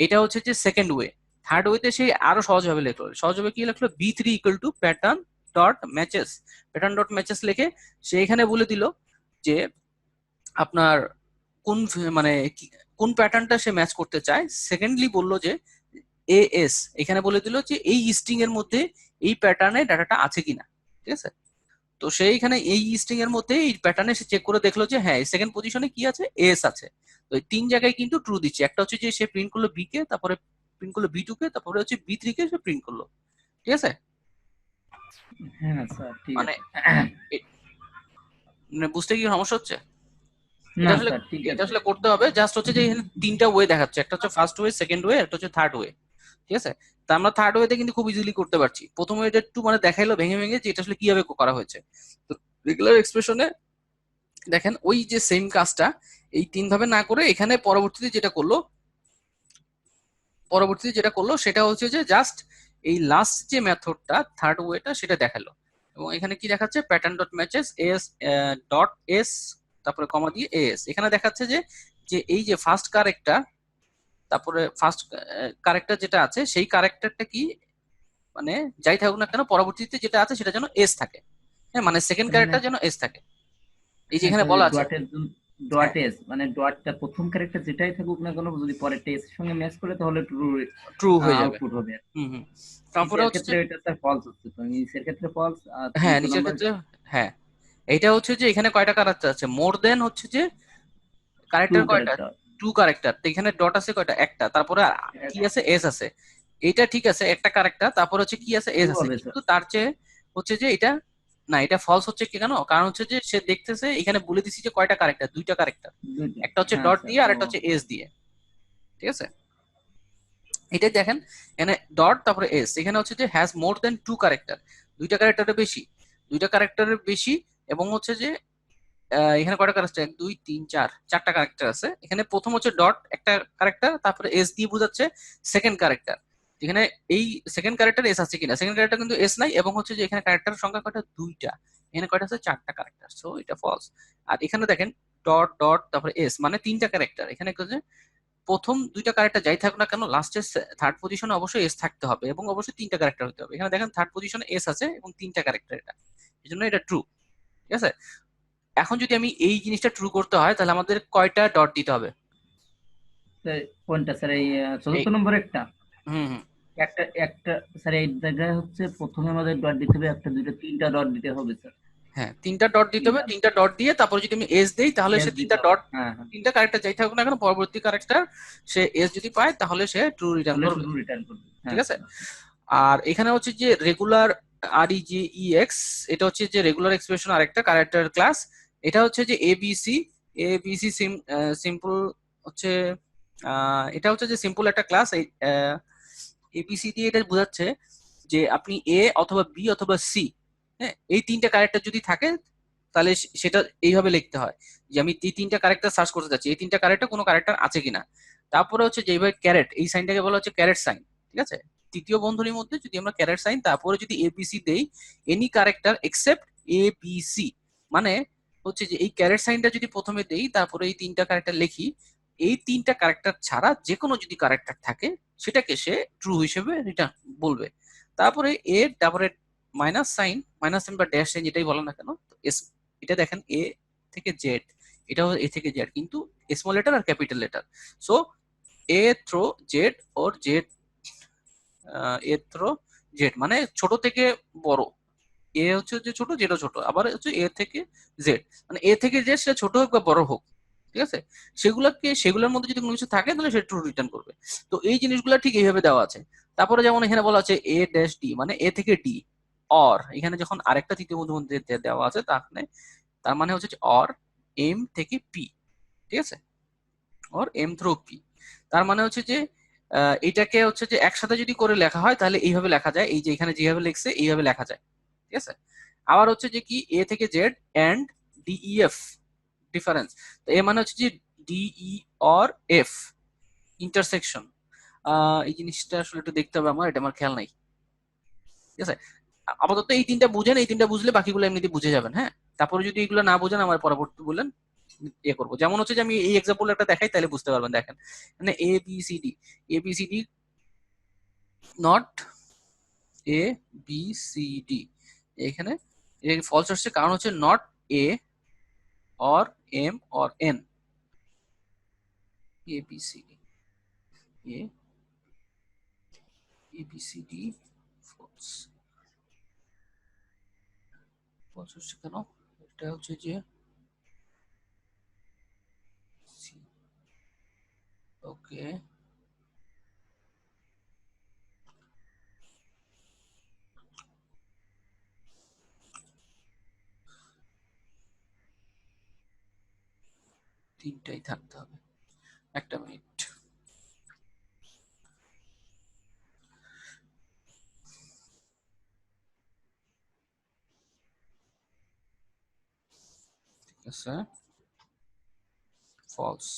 এটা হচ্ছে যে সেকেন্ড ওয়ে। থার্ড ওয়েতে সে আরো সহজভাবে লিখলো, সহজভাবে কি লিখলো, B three equal to pattern dot matches, pattern dot matches লিখে সে এখানে বলে দিল যে আপনার কোন মানে কোন প্যাটার্নটা সে ম্যাচ করতে চায়। সেকেন্ডলি বললো যে এএস, এখানে বলে দিল যে এই স্ট্রিং এর মধ্যে এই প্যাটার্নে ডাটাটা আছে কিনা। ঠিক আছে। তো সেইখানে এই স্ট্রিং এর মধ্যে এই প্যাটার্নে সে চেক করে দেখলো যে হ্যাঁ সেকেন্ড পজিশনে কি আছে, এস আছে। তো এই তিন জায়গায় কিন্তু ট্রু দিচ্ছে। একটা হচ্ছে যে সে প্রিন্ট করলো বি কে, তারপরে প্রিন্ট করলো বি টু কে, তারপরে হচ্ছে বি থ্রি কে সে প্রিন্ট করলো। ঠিক আছে। হ্যাঁ স্যার ঠিক মানে আছে। মানে বুঝতে কি সমস্যা হচ্ছে? না এটা আসলে স্যার ঠিক এটা আছে। আসলে করতে হবে জাস্ট হচ্ছে যে এখানে তিনটা ওয়ে দেখাচ্ছে, একটা হচ্ছে ফার্স্ট ওয়ে, সেকেন্ড ওয়ে, একটা হচ্ছে থার্ড ওয়ে। ঠিক আছে। তা আমরা থার্ড ওয়েতে কিন্তু খুব ইজিলি করতে পারছি। প্রথম ওয়েটা একটু মানে দেখাইলো ভেঙে ভেঙে যে এটা আসলে কিভাবে করা হয়েছে। তো রেগুলার এক্সপ্রেশনে দেখেন ওই যে সেম কাজটা এই তিন ভাবে না করে এখানে পরবর্তীতে যেটা করলো সেটা হচ্ছে যে জাস্ট এই লাস্ট যে মেথডটা থার্ড ওয়েটা সেটা দেখালো। এবং এখানে কি দেখাচ্ছে, pattern dot matches S dot S, তারপরে কমা দিয়ে এস। এখানে দেখাচ্ছে যে যে এই যে ফার্স্ট কারেক্টার, তারপরে ফার্স্ট কারেক্টার যেটা আছে সেই কারেক্টারটা কি, মানে যাই থাকুক না কেন পরবর্তীতে যেটা আছে সেটা যেন এস থাকে। হ্যাঁ, মানে সেকেন্ড মানে ক্যারেক্টার যেন এস থাকে, এই যে হ্যাঁ এখানে স্যার, বলা আছে। ডটের হ্যাঁ, ডট এস মানে ডটটা প্রথম ক্যারেক্টার যেটাই থাকুক না কেন, যদি পরে টেস সঙ্গে ম্যাচ করে তাহলে ট্রু ট্রু হয়ে যাবে। আউটপুট হবে। হুম হুম। তারপরে নিচের হচ্ছে যে ক্ষেত্রে এটা স্যার ফলস হচ্ছে, তো নিচের ক্ষেত্রে ফলস আর হ্যাঁ তৃতীয় নিচের নম্বর। ক্ষেত্রে, হ্যাঁ এইটা হচ্ছে যে এখানে কয়টা কারেক্টার আছে, মোর দেন হচ্ছে যে টু কারেক্টার কয়টা, ক্যারেক্টার। Two character. তো এখানে ডট আছে কয়টা, একটা, তারপরে কি আছে, এস আছে। এটা ঠিক আছে, একটা কারেক্টার, তারপর হচ্ছে কি আছে, ট্রু এস আছে, হবে স্যার। কিন্তু তার চেয়ে হচ্ছে যে এটা না, এটা ফলস হচ্ছে কি কেন, কারণ হচ্ছে যে সে দেখতেছে এখানে বলে দিছি যে কয়টা কারেক্টার, দুইটা কারেক্টার, দুইটা। একটা হচ্ছে হ্যাঁ ডট স্যার দিয়ে আর ও। একটা হচ্ছে এস দিয়ে। ঠিক আছে। এটাই দেখেন এখানে ডট তারপরে এস, এখানে হচ্ছে যে has more than two character, দুইটা ক্যারেক্টারের বেশি, দুইটা ক্যারেক্টারের বেশি। এবং হচ্ছে যে এখানে কয়টা ক্যারেক্টার, এক দুই তিন চার, চারটা ক্যারেক্টার আছে এখানে। প্রথম হচ্ছে ডট একটা ক্যারেক্টার, তারপরে এস দিয়ে বোঝাচ্ছে সেকেন্ড ক্যারেক্টার। এখানে এই সেকেন্ড ক্যারেক্টার এস আছে কিনা, সেকেন্ড ক্যারেক্টার কিন্তু এস নাই। এবং হচ্ছে যে এখানে ক্যারেক্টার সংখ্যা কয়টা, দুইটা, এখানে কয়টা আছে, চারটা ক্যারেক্টার, সো এটা ফলস। আর এখানে দেখেন ডট ডট তারপরে এস মানে তিনটা ক্যারেক্টার, এখানে হচ্ছে প্রথম দুইটা ক্যারেক্টার যাই থাকুক না কেন লাস্টের থার্ড পজিশনে অবশ্যই এস থাকতে হবে এবং অবশ্যই তিনটা ক্যারেক্টার হতে হবে। এখানে দেখেন থার্ড পজিশনে এস আছে এবং তিনটা ক্যারেক্টার, এটা এই জন্য এটা ট্রু। ঠিক আছে। এখন যদি আমি এই জিনিসটা ট্রু করতে হয় তাহলে আমাদের কয়টা ডট দিতে হবে? স্যার কোনটা স্যার, এই এই চতুর্থ নম্বর একটা? হুম হুম। একটা একটা স্যার এই জায়গায় হচ্ছে প্রথমে আমাদের ডট দিতে হবে, একটা দুইটা তিনটা ডট দিতে হবে স্যার। হ্যাঁ, তিনটা ডট দিতে হবে, তিনটা তিনটা ডট দিয়ে তারপরে যদি আমি এস দেই তাহলে এস সে দিতে তিনটা হবে। ডট, হ্যাঁ হ্যাঁ, তিনটা ক্যারেক্টার যাই থাকুক না কেন পরবর্তী ক্যারেক্টার সে এস যদি পায় তাহলে সে ট্রু রিটার্ন তাহলে করবে। ট্রু রিটার্ন করবে। ঠিক হ্যাঁ আছে। স্যার। আর এখানে হচ্ছে যে রেগুলার আর ই জে ই এক্স, এটা হচ্ছে যে রেগুলার এক্সপ্রেশন আরেকটা ক্যারেক্টার ক্লাস। এটা হচ্ছে যে এবিসি, এবিসি সিম্পল হচ্ছে এটা হচ্ছে যে সিম্পল একটা ক্লাস। এই এবিসি দিয়ে এটা বোঝাচ্ছে যে আপনি এ অথবা বি অথবা সি, হ্যাঁ এই তিনটা ক্যারেক্টার যদি থাকে তাহলে সেটা এইভাবে লিখতে হয় যে আমি এই তিনটা ক্যারেক্টার সার্চ করতে চাচ্ছি, এই তিনটা ক্যারেক্টার কোনো ক্যারেক্টার আছে কিনা। তারপরে হচ্ছে যেভাবে ক্যারেট, এই সাইনটাকে বলা হচ্ছে ক্যারেট সাইন। ঠিক আছে। তৃতীয় বন্ধনীর মধ্যে যদি আমরা ক্যারেট সাইন তারপরে যদি এবিসি দেই, এনি ক্যারেক্টার এক্সেপ্ট এ বি সি, মানে হচ্ছে যে এই ক্যারেট সাইনটা যদি প্রথমে দেই তারপরে এই তিনটা ক্যারেক্টার লিখি, এই তিনটা ক্যারেক্টার ছাড়া যে কোনো যদি ক্যারেক্টার থাকে সেটাকে সে ট্রু হিসেবে রিটার্ন বলবে। তারপরে তারপরে মাইনাস সাইন বা ড্যাশ সাইন যেটাই বলো না কেন, এস, এটা দেখেন এ থেকে জেড, এটাও এ থেকে জেড কিন্তু স্মল লেটার আর ক্যাপিটাল লেটার। সো এ থ্রো জেড ওর জেড, এ থ্রো জেড মানে ছোট থেকে বড়, এ হচ্ছে যে ছোট, জেডও ছোট, আবার হচ্ছে এ থেকে জেড, মানে এ থেকে জেড সে ছোট হোক বা বড় হোক। ঠিক আছে। সেগুলোর মধ্যে যদি কোনো কিছু থাকে তাহলে সে ট্রু রিটার্ন করবে। তো এই জিনিসগুলো ঠিক এইভাবে দেওয়া আছে। তারপরে যেমন এখানে বলা আছে এ ড্যাশ ডি মানে এ থেকে ডি, অর এখানে যখন আরেকটা তৃতীয় মধ্যে দেওয়া আছে তাহলে তার মানে হচ্ছে যে অর এম থেকে পি। ঠিক আছে। অর এম থ্রু পি, তার মানে হচ্ছে যে এটাকে হচ্ছে যে একসাথে যদি করে লেখা হয় তাহলে এইভাবে লেখা যায়, এই যে এখানে যেভাবে লিখছে এইভাবে লেখা যায়। ঠিক আছে। আবার হচ্ছে যে কি এ থেকে জেড এন্ড ডিইএফ ডিফারেন্স, তো এ মানে হচ্ছে যে ডিই অর এফ ইন্টারসেকশন। এই জিনিসটা আসলে একটু দেখতে হবে আমার, এটা আমার খেয়াল নাই। ঠিক আছে। আপাতত এই তিনটা বুঝেন, এই তিনটা বুঝলে বাকিগুলো এমনিতে বুঝে যাবেন। হ্যাঁ, তারপরে যদি এগুলো না বুঝেন আমার পরবর্তী বললেন ইয়ে করবো। যেমন হচ্ছে যে আমি এই এক্সাম্পল একটা দেখাই তাহলে বুঝতে পারবেন। দেখেন মানে A B C D, A B C D not A B C D, এখানে ফলস আসছে কারণ হচ্ছে not A or M or N, A B C D, A A B C D false. False হচ্ছে কেন? এটা হচ্ছে যে ওকে, তিনটাই থাকতে হবে। একটা মিনিট। ঠিক আছে, ফলস।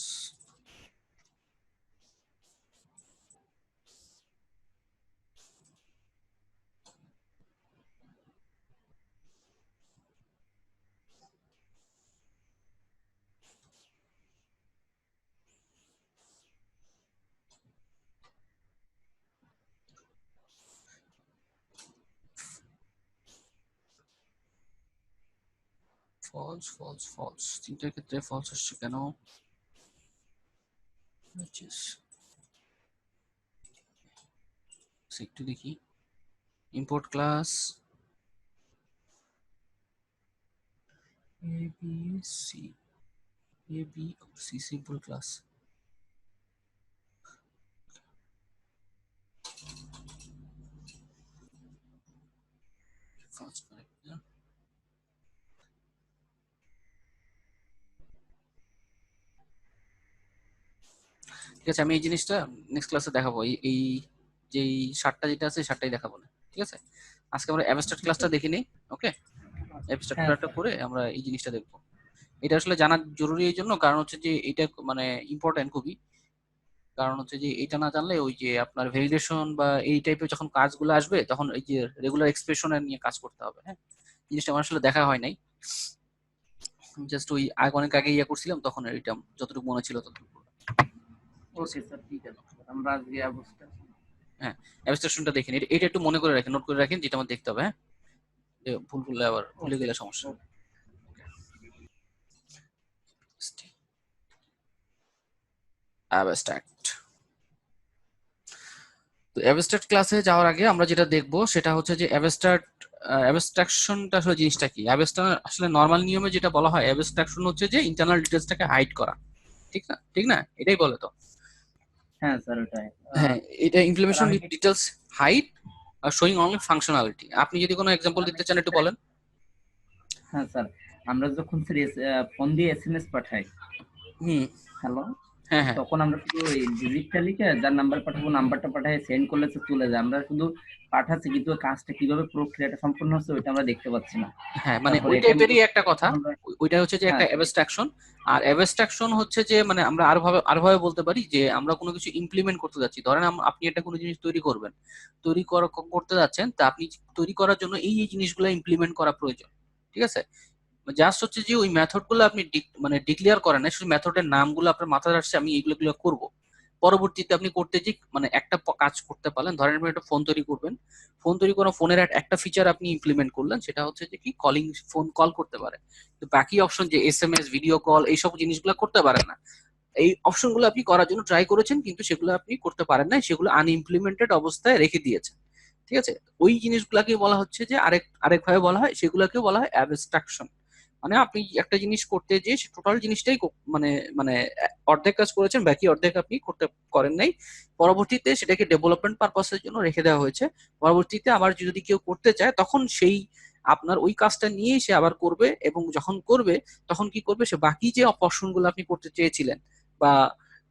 ফলস ফলস ফলস, তিনটার ক্ষেত্রে ফলস আসছে কেন? একটু দেখি, import class A B C, A B C simple class. First character. ঠিক আছে, আমি এই জিনিসটা নেক্সট ক্লাসে দেখাবো। এই যেই সাতটা যেটা আছে সাতটাই দেখাবো না, ঠিক আছে? আজকে আমরা অ্যাবস্ট্রাক্ট ক্লাসটা দেখে নিই। ওকে, অ্যাবস্ট্রাক্ট হ্যাঁ ক্লাসটা স্যার। করে আমরা এই জিনিসটা দেখবো। এটা আসলে জানা জরুরি এই জন্য, কারণ হচ্ছে যে এটা মানে ইম্পর্টেন্ট খুবই। কারণ হচ্ছে যে এটা না জানলে ওই যে আপনার ভ্যালিডেশন বা এই টাইপের যখন কাজগুলো আসবে তখন এই যে রেগুলার এক্সপ্রেশনের নিয়ে কাজ করতে হবে। হ্যাঁ, জিনিসটা আমার আসলে দেখা হয় নাই, জাস্ট ওই অনেক আগে ইয়ে করছিলাম তখন এটা যতটুকু মনে ছিল ততটুকু। ওকে স্যার, ঠিক আছে স্যার, আমরা আজকে অবস্থা। হ্যাঁ, অ্যাবস্ট্রাকশনটা দেখেন, এটা একটু মনে করে রাখেন, নোট করে রাখেন, যেটা আমার দেখতে হবে। হ্যাঁ, যে ভুল করলে আবার ভুলে ওকে গেলে সমস্যা। ওকে। অ্যাবস্ট্রাক্ট। তো অ্যাবস্ট্রাক্ট ক্লাসে যাওয়ার আগে আমরা যেটা দেখব সেটা হচ্ছে যে অ্যাবস্ট্রাকশনটা আসলে জিনিসটা কি। অ্যাবস্ট্রাকশন আসলে নর্মাল নিয়মে যেটা বলা হয়, অ্যাবস্ট্রাকশন হচ্ছে যে ইন্টারনাল ডিটেলসটাকে হাইড করা। ঠিক না? ঠিক না? এটাই বলে তো। হ্যাঁ স্যার, ওটাই। হ্যাঁ, এটা স্যার ইমপ্লিমেন্টেশন আমি ডিটেলস হাইড আর শোয়িং অনলি ফাংশনালিটি। আপনি যদি কোনো এক্সাম্পল আমি দিতে চান একটু বলেন। হ্যাঁ স্যার, আমরা যখন স্যার ফোন দিয়ে এসএমএস পাঠাই, হুম। হ্যালো, হ্যাঁ হ্যাঁ তখন আমরা শুধু ওই ডিজিটটা লিখে যার নাম্বার পাঠাবো নাম্বারটা পাঠিয়ে সেন্ড করলে তো চলে যায়। আমরা শুধু পাঠাচ্ছি, কিন্তু ওই কাজটা কিভাবে প্রক্রিয়াটা সম্পূর্ণ হচ্ছে ওইটা আমরা দেখতে পাচ্ছি না। হ্যাঁ, মানে তারপরে ওই এটা টাইপেরই একটা কথা। আমরা ওইটা হচ্ছে যে হ্যাঁ একটা স্যার। অ্যাবস্ট্রাকশন। আর অ্যাবস্ট্রাকশন হচ্ছে যে মানে আমরা আরো ভাবে বলতে পারি যে আমরা কোনো কিছু ইমপ্লিমেন্ট করতে যাচ্ছি। ধরেন আপনি একটা কোনো জিনিস তৈরি করবেন, করতে যাচ্ছেন, তা আপনি তৈরি করার জন্য এই জিনিসগুলো ইমপ্লিমেন্ট করা প্রয়োজন। ঠিক আছে, জাস্ট হচ্ছে যে ওই মেথড গুলো আপনি মানে ডিক্লেয়ার করেন না, শুধু মেথডের নামগুলো আপনার মাথায় আসছে আমি এগুলো করব। পরবর্তীতে আপনি করতে যে মানে একটা কাজ করতে পারলেন, ধরেন আপনি একটা ফোন তৈরি করবেন, ফোন তৈরি করা ফোনের একটা ফিচার আপনি ইমপ্লিমেন্ট করলেন, সেটা হচ্ছে যে কি কলিং, ফোন কল করতে পারে। তো বাকি অপশন যে এসএমএস, ভিডিও কল, এইসব জিনিসগুলো করতে পারেন না। এই অপশনগুলো আপনি করার জন্য ট্রাই করেছেন কিন্তু সেগুলো আপনি করতে পারেন না, সেগুলো আনইমপ্লিমেন্টেড অবস্থায় রেখে দিয়েছেন। ঠিক আছে, ওই জিনিসগুলাকে বলা হচ্ছে যে আরেকভাবে বলা হয়, সেগুলোকে বলা হয় অ্যাবস্ট্রাকশন। মানে আপনি একটা জিনিস করতে যে টোটাল জিনিসটাই মানে মানে অর্ধেক কাজ করেছেন, বাকি অর্ধেক আপনি করেন নাই। পরবর্তীতে সেটাকে ডেভেলপমেন্ট পারপাসের জন্য রেখে দেওয়া হয়েছে। পরবর্তীতে আবার যদি কেউ করতে চায় তখন সেই আপনার ওই কাজটা নিয়েই সে আবার করবে, এবং যখন করবে তখন কি করবে, সে বাকি যে অপশন গুলো আপনি করতে চেয়েছিলেন বা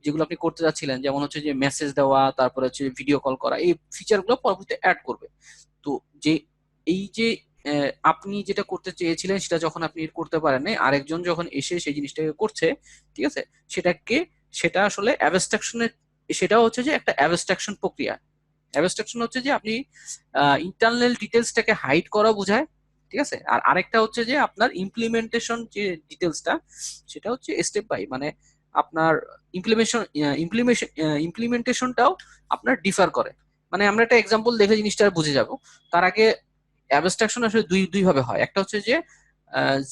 যেগুলো আপনি করতে যাচ্ছিলেন, যেমন হচ্ছে যে মেসেজ দেওয়া, তারপরে হচ্ছে ভিডিও কল করা, এই ফিচার গুলো পরবর্তীতে অ্যাড করবে। তো যে এই যে আপনি যেটা করতে চেয়েছিলেন সেটা যখন আপনি করতে পারেন নাই, আরেকজন যখন এসে সেই জিনিসটাকে করছে, ঠিক আছে, সেটাকে, সেটা আসলে অ্যাবস্ট্রাকশনের, সেটাও হচ্ছে যে একটা অ্যাবস্ট্রাকশন প্রক্রিয়া। অ্যাবস্ট্রাকশন হচ্ছে যে আপনি ইন্টারনাল ডিটেলসটাকে হাইড করা বোঝায়। ঠিক আছে, আর আরেকটা হচ্ছে যে আপনার ইমপ্লিমেন্টেশন যে ডিটেলসটা, সেটা হচ্ছে স্টেপ বাই, মানে আপনার ইমপ্লিমেশন ইমপ্লিমেশন ইমপ্লিমেন্টেশনটাও আপনার ডিফার করে। মানে আমরা একটা এক্সাম্পল দেখে জিনিসটা বুঝে যাব। তার আগে অ্যাবস্ট্রাকশন আসলে দুই দুই ভাবে হয়। একটা হচ্ছে যে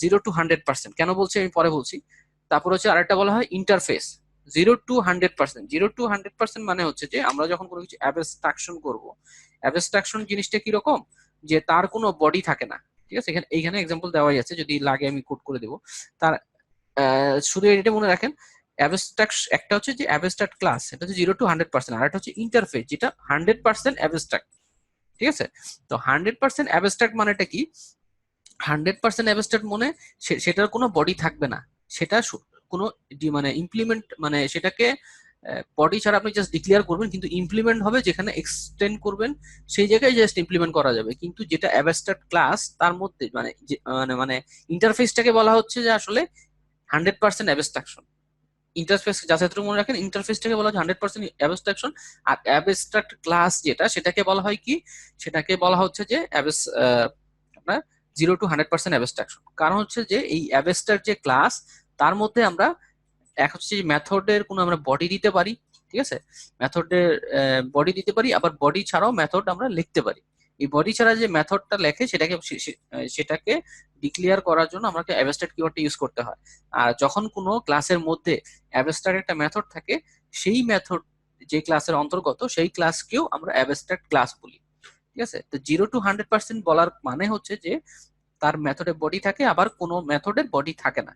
0 to 100%, কেন বলছি আমি পরে বলছি। তারপর হচ্ছে আরেকটা বলা হয় ইন্টারফেস। 0 to 100%, 0 to 100% মানে হচ্ছে যে আমরা যখন কোনো কিছু অ্যাবস্ট্রাকশন করব, অ্যাবস্ট্রাকশন জিনিসটা কিরকম, যে তার কোনো বডি থাকে না। ঠিক আছে, এইখানে এক্সাম্পল দেওয়াই আছে, যদি লাগে আমি কোড করে দেবো। তার শুধু এটা মনে রাখেন, অ্যাবস্ট্রাক্ট একটা হচ্ছে যে অ্যাবস্ট্রাক্ট ক্লাস, এটা হচ্ছে 0 to 100%, আর একটা হচ্ছে ইন্টারফেস যেটা 100% অ্যাবস্ট্রাক্ট। ঠিক আছে, তো 100% অ্যাবস্ট্রাক্ট মানেটা কি? 100% অ্যাবস্ট্রাক্ট মানে সেটার কোনো বডি থাকবে না, সেটা কোনো মানে ইমপ্লিমেন্ট, মানে সেটাকে বডি ছাড়া আপনি জাস্ট ডিক্লেয়ার করবেন, কিন্তু ইমপ্লিমেন্ট হবে যেখানে এক্সটেন্ড করবেন সেই জায়গায় জাস্ট ইমপ্লিমেন্ট করা যাবে। কিন্তু যেটা অ্যাবস্ট্রাক্ট ক্লাস তার মধ্যে মানে মানে ইন্টারফেসটাকে বলা হচ্ছে যে আসলে 100% অ্যাবস্ট্রাকশন। ইন্টারফেস যাচাই মনে রাখেন, ইন্টারফেসটাকে বলা হয় 100% অ্যাবস্ট্রাকশন। আর অ্যাবস্ট্রাক্ট ক্লাস যেটা, সেটাকে বলা হয় কি? সেটাকে বলা হচ্ছে যে আপনার 0 to 100% অ্যাবস্ট্রাকশন। কারণ হচ্ছে যে এই অ্যাবস্ট্রাক্ট যে ক্লাস, তার মধ্যে আমরা এক হচ্ছে যে মেথডের কোনো আমরা বডি দিতে পারি। ঠিক আছে, মেথডের বডি দিতে পারি, আবার বডি ছাড়াও মেথড আমরা লিখতে পারি। এই বডি ছাড়া যে মেথডটা লেখে সেটাকে ডিক্লেয়ার করার জন্য আমাকে অ্যাবস্ট্রাক্ট কিওয়ার্ডটা ইউজ করতে হয়। আর যখন কোনো ক্লাসের মধ্যে অ্যাবস্ট্রাক্ট একটা মেথড থাকে, সেই মেথড যে ক্লাসের অন্তর্গত সেই ক্লাসকেও আমরা অ্যাবস্ট্রাক্ট ক্লাস বলি। ঠিক আছে, তো 0 to 100% বলার মানে হচ্ছে যে তার মেথডে বডি থাকে, আবার কোনো মেথডের বডি থাকে না।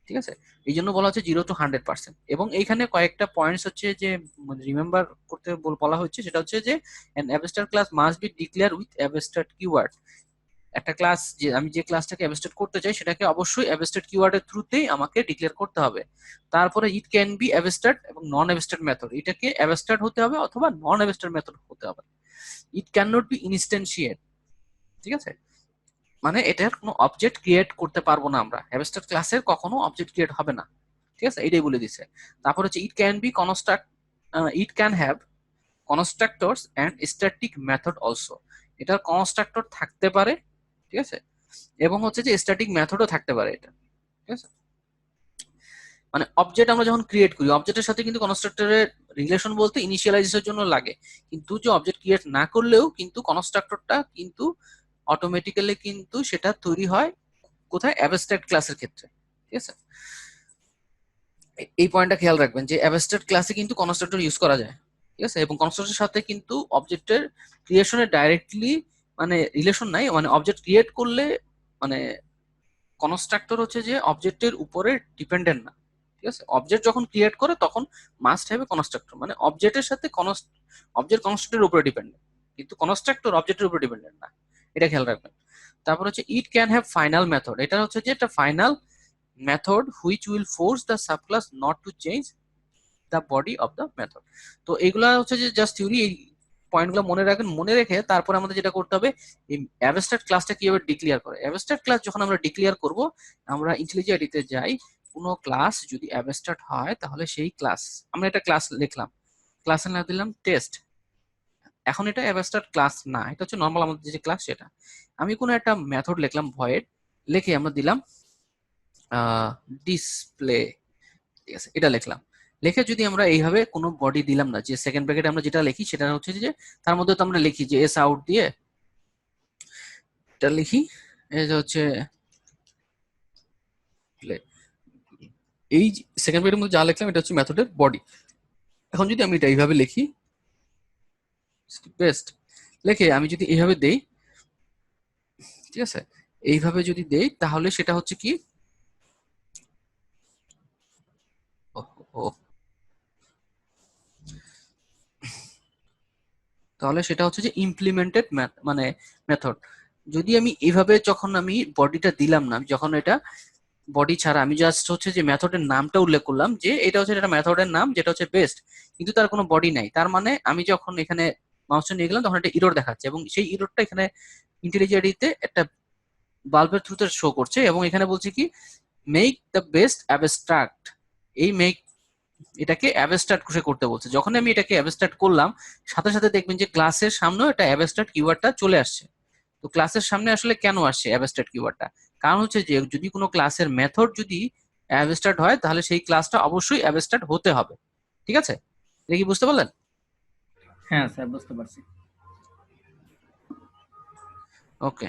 ঠিক আছে, এই জন্য বলা হচ্ছে 0 to 100%। এবং এইখানে কয়েকটা পয়েন্টস হচ্ছে যে রিমেম্বার করতে বলা হচ্ছে, সেটা হচ্ছে যে an abstract class must be declared with abstract keyword। একটা ক্লাস, যে আমি যে ক্লাসটাকে অ্যাবস্ট্রাক্ট করতে চাই সেটাকে অবশ্যই অ্যাবস্ট্রাক্ট কিওয়ার্ডের থ্রুতেই আমাকে ডিক্লেয়ার করতে হবে। তারপরে ইট ক্যান বি অ্যাবস্ট্রাক্ট এবং নন অ্যাবস্ট্রাক্ট মেথড, এটাকে অ্যাবস্ট্রাক্ট হতে হবে অথবা নন অ্যাবস্ট্রাক্ট মেথড হতে হবে। It can not be instantiate. ঠিক আছে, মানে এটার কোনো অবজেক্ট ক্রিয়েট করতে পারবো না আমরা, অ্যাবস্ট্রাক্ট ক্লাসের কখনো অবজেক্ট ক্রিয়েট হবে না। ঠিক আছে, এটাই বলে দিছে। তারপর হচ্ছে it can be construct, it can have constructors and static method also. এটার কনস্ট্রাক্টর থাকতে পারে, ঠিক আছে, এবং হচ্ছে যে স্ট্যাটিক মেথডও থাকতে পারে এটা। ঠিক আছে, মানে অবজেক্ট আমরা যখন ক্রিয়েট করি, অবজেক্টের সাথে কিন্তু কনস্ট্রাক্টরের রিলেশন বলতে ইনিশিয়ালাইজেশনের জন্য লাগে, কিন্তু যে অবজেক্ট ক্রিয়েট না করলেও কিন্তু কনস্ট্রাক্টরটা কিন্তু অটোমেটিক্যালি কিন্তু সেটা তৈরি হয় কোথায়? অ্যাবস্ট্রাক্ট ক্লাসের ক্ষেত্রে। ঠিক আছে, এই পয়েন্টটা খেয়াল রাখবেন যে অ্যাবস্ট্রাক্ট ক্লাসে কিন্তু কনস্ট্রাক্টর ইউজ করা যায়। ঠিক আছে, এবং কনস্ট্রাক্টরের সাথে কিন্তু অবজেক্টের ক্রিয়েশনের ডাইরেক্টলি মানে রিলেশন নাই, মানে অবজেক্ট ক্রিয়েট করলে মানে কনস্ট্রাক্টর হচ্ছে যে অবজেক্টের উপরে ডিপেন্ডেন্ট না। ঠিক আছে, অবজেক্ট যখন ক্রিয়েট করে তখন মাস্ট হ্যাভ এ কনস্ট্রাক্টর, মানে অবজেক্টের সাথে অবজেক্ট কনস্ট্রাক্টরের উপরে ডিপেন্ডেন্ট, কিন্তু কনস্ট্রাক্টর অবজেক্টের উপরে ডিপেন্ডেন্ট না, এটা খেয়াল রাখবেন। তারপর হচ্ছে it can have final method, এটা হচ্ছে যে একটা final method which will force the subclass not to change the body of the method. তো এগুলা হচ্ছে যে জাস্ট থিওরি, এই পয়েন্টগুলো মনে রাখেন, মনে রেখে তারপরে আমাদের যেটা করতে হবে, এই অ্যাবস্ট্রাক্ট ক্লাসটা কিভাবে ডিক্লেয়ার করে। অ্যাবস্ট্রাক্ট ক্লাস যখন আমরা ডিক্লেয়ার করব, আমরা ইন্টেলিজেন্ট আইডিতে যাই, কোনো ক্লাস যদি অ্যাবস্ট্রাক্ট হয় তাহলে সেই ক্লাস, আমরা একটা ক্লাস লিখলাম, ক্লাসের নাম দিলাম টেস্ট। এখন এটা অ্যাবস্ট্রাক্ট ক্লাস না, এটা হচ্ছে নর্মাল আমাদের যে ক্লাস সেটা। আমি কোনো একটা মেথড লিখলাম ভয়েড, লিখে আমরা দিলাম ডিসপ্লে। ঠিক আছে, এটা লিখলাম, লিখে যদি আমরা এইভাবে কোনো বডি দিলাম না, যে সেকেন্ড ব্র্যাকেটে আমরা যেটা লিখি সেটা হচ্ছে যে তার মধ্যে তো আমরা লিখি যে এস আউট দিয়ে এটা লিখি, এই যে হচ্ছে play। এই সেকেন্ড ব্র্যাকেটের মধ্যে যা লিখলাম এটা হচ্ছে মেথডের বডি। এখন যদি আমি এটা এইভাবে লিখি পেস্ট, লিখে আমি যদি এইভাবে দেই, ঠিক আছে, এইভাবে যদি দেই তাহলে সেটা হচ্ছে কি, ও তাহলে সেটা হচ্ছে যে ইমপ্লিমেন্টেড মানে মেথড। যদি আমি এইভাবে যখন আমি বডিটা দিলাম না, যখন এটা বডি ছাড়া আমি জাস্ট হচ্ছে যে মেথডের নামটা উল্লেখ করলাম যে এটা হচ্ছে একটা মেথডের নাম যেটা হচ্ছে বেস্ট, কিন্তু তার কোনো বডি নাই, তার মানে আমি যখন এখানে মাউসটা নিয়ে গেলাম তখন একটা ইরর দেখাচ্ছে, এবং সেই ইররটা এখানে ইন্টেলিজেন্টে একটা বাল্বের থ্রুতে শো করছে, এবং এখানে বলছে কি মেক দ্য বেস্ট অ্যাবস্ট্রাক্ট। এই মেক এটাকে অ্যাবস্ট্রাক্ট করতে বলছে। যখন আমি এটাকে অ্যাবস্ট্রাক্ট করলাম, সাথে সাথে দেখবেন যে ক্লাসের সামনেও এটা অ্যাবস্ট্রাক্ট কিওয়ার্ডটা চলে আসছে। তো ক্লাসের সামনে আসলে কেন আসছে অ্যাবস্ট্রাক্ট কিওয়ার্ডটা? কারণ হচ্ছে যে যদি কোনো ক্লাসের মেথড যদি অ্যাবস্ট্রাক্ট হয় তাহলে সেই ক্লাসটা অবশ্যই অ্যাবস্ট্রাক্ট হতে হবে। ঠিক আছে, এটা কি বুঝতে পারলেন? হ্যাঁ স্যার, বুঝতে পারছি। ওকে,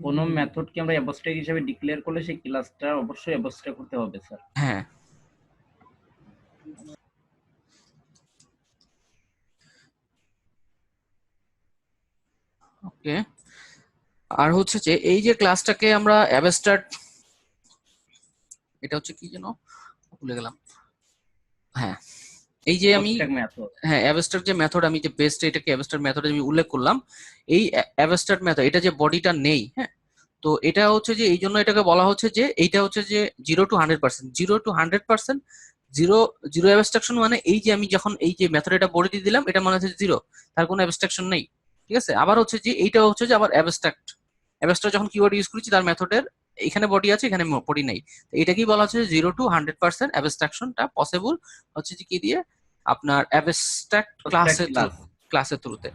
কোন মেথডকে আমরা অ্যাবস্ট্রাক্ট হিসেবে ডিক্লেয়ার করলে সেই ক্লাসটা অবশ্যই অ্যাবস্ট্রাক্ট হতে হবে স্যার। হ্যাঁ, ওকে, আর হচ্ছে যে এই যে ক্লাসটাকে আমরা অ্যাবস্ট্রাক্ট, এটা হচ্ছে কি যেন ভুলে গেলাম, হ্যাঁ এই যে আমি, অবস্ট্রাক্ট মেথড। হ্যাঁ অ্যাবস্ট্রাক্ট যে মেথড আমি যে বেস্ট এটাকে অ্যাবস্ট্রাক্ট মেথড আমি উল্লেখ করলাম, এই অ্যাবস্ট্রাক্ট মেথড এটা যে বডিটা নেই, হ্যাঁ তো এটা হচ্ছে যে এই জন্য এটাকে বলা হচ্ছে যে এইটা হচ্ছে যে 0 to 100%, 0 to 100%, zero zero abstraction মানে এই যে আমি যখন এই যে মেথড এটা বডি দিয়ে দিলাম এটা মানে হচ্ছে জিরো, তার কোনো অ্যাবস্ট্রাকশন নেই, ঠিক আছে। আবার হচ্ছে যে এইটা হচ্ছে যে আবার অ্যাবস্ট্রাক্ট, অ্যাবস্ট্রাক্ট যখন কিওয়ার্ড ইউজ করেছি তার মেথডের এখানে বডি আছে এখানে বডি নেই, তো এটাকেই বলা হচ্ছে 0 to 100% অ্যাবস্ট্রাকশনটা পসিবল হচ্ছে যে কি দিয়ে, আপনার অ্যাবস্ট্রাক্ট অবস্ট্রাক্ট ক্লাস। ক্লাসের থ্রুতে।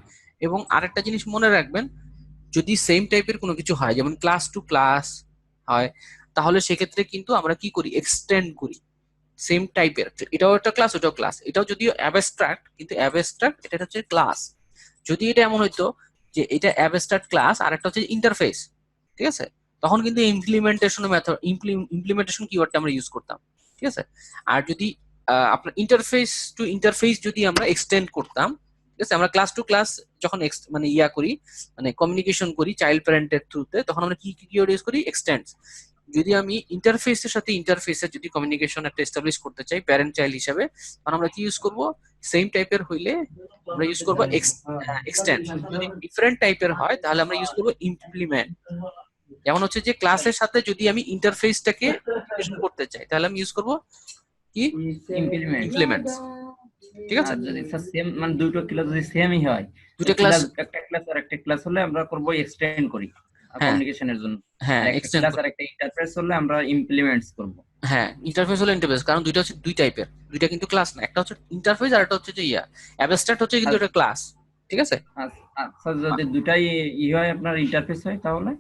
এবং আরেকটা জিনিস মনে রাখবেন, যদি সেম টাইপের কোনো কিছু হয় যেমন ক্লাস টু ক্লাস হয়, তাহলে সেক্ষেত্রে কিন্তু আমরা কি করি, এক্সটেন্ড করি সেম টাইপের, এটাও একটা ক্লাস ওটাও ক্লাস, এটাও যদিও অ্যাবস্ট্রাক্ট কিন্তু অ্যাবস্ট্রাক্ট এটা হচ্ছে ক্লাস। যদি এটা এমন হইতো যে এটা অ্যাবস্ট্রাক্ট ক্লাস আর একটা হচ্ছে ইন্টারফেস, ঠিক আছে, তখন কিন্তু ইমপ্লিমেন্টেশন মেথড ইমপ্লিমেন্টেশন কিওয়ার্ডটা আমরা ইউজ করতাম, ঠিক আছে। আর যদি আপনার ইন্টারফেস টু ইন্টারফেস যদি আমরা এক্সটেন্ড করতাম, ঠিক আছে, আমরা ক্লাস টু ক্লাস যখন মানে ইয়া করি, মানে কমিউনিকেশন করি চাইল্ড প্যারেন্টের থ্রুতে, তখন আমরা কি কিওয়ার্ড ইউজ করি, এক্সটেন্ডস। যদি আমি ইন্টারফেসের সাথে ইন্টারফেসের যদি কমিউনিকেশন একটা এস্টাবলিশ করতে চাই প্যারেন্ট চাইল্ড হিসাবে, তখন আমরা কি ইউজ করব, সেম টাইপের হইলে আমরা ইউজ করব এক্সটেন্ড, যদি ডিফারেন্ট টাইপের হয় তাহলে আমরা ইউজ করব ইমপ্লিমেন্ট। যেমন হচ্ছে যে ক্লাসের সাথে যদি আমি ইন্টারফেসটাকে কমিউনিকেশন করতে চাই তাহলে আমি ইউজ করব কি, ইমপ্লিমেন্ট। ইমপ্লিমেন্টস, ঠিক আছে। আর যদি সেম মানে দুটো ক্লাস যদি সেমই হয়, দুটো ক্লাস, ক্লাস একটা ক্লাস আর একটা ক্লাস হলে আমরা করব এক্সটেন্ড করি হ্যাঁ কমিউনিকেশনের জন্য। হ্যাঁ আর একটা এক্সটেন্ড, ক্লাস আর একটা ইন্টারফেস হলে আমরা ইমপ্লিমেন্টস করব। হ্যাঁ ইন্টারফেস হলো ইন্টারফেস, কারণ দুইটা হচ্ছে দুই টাইপের, দুইটা কিন্তু ক্লাস না, একটা হচ্ছে ইন্টারফেস আর একটা হচ্ছে যে ইয়া অ্যাবস্ট্রাক্ট হচ্ছে কিন্তু এটা ক্লাস, ঠিক আছে। আচ্ছা, যদি দুটাই হয় আপনার ইন্টারফেস হয় তাহলে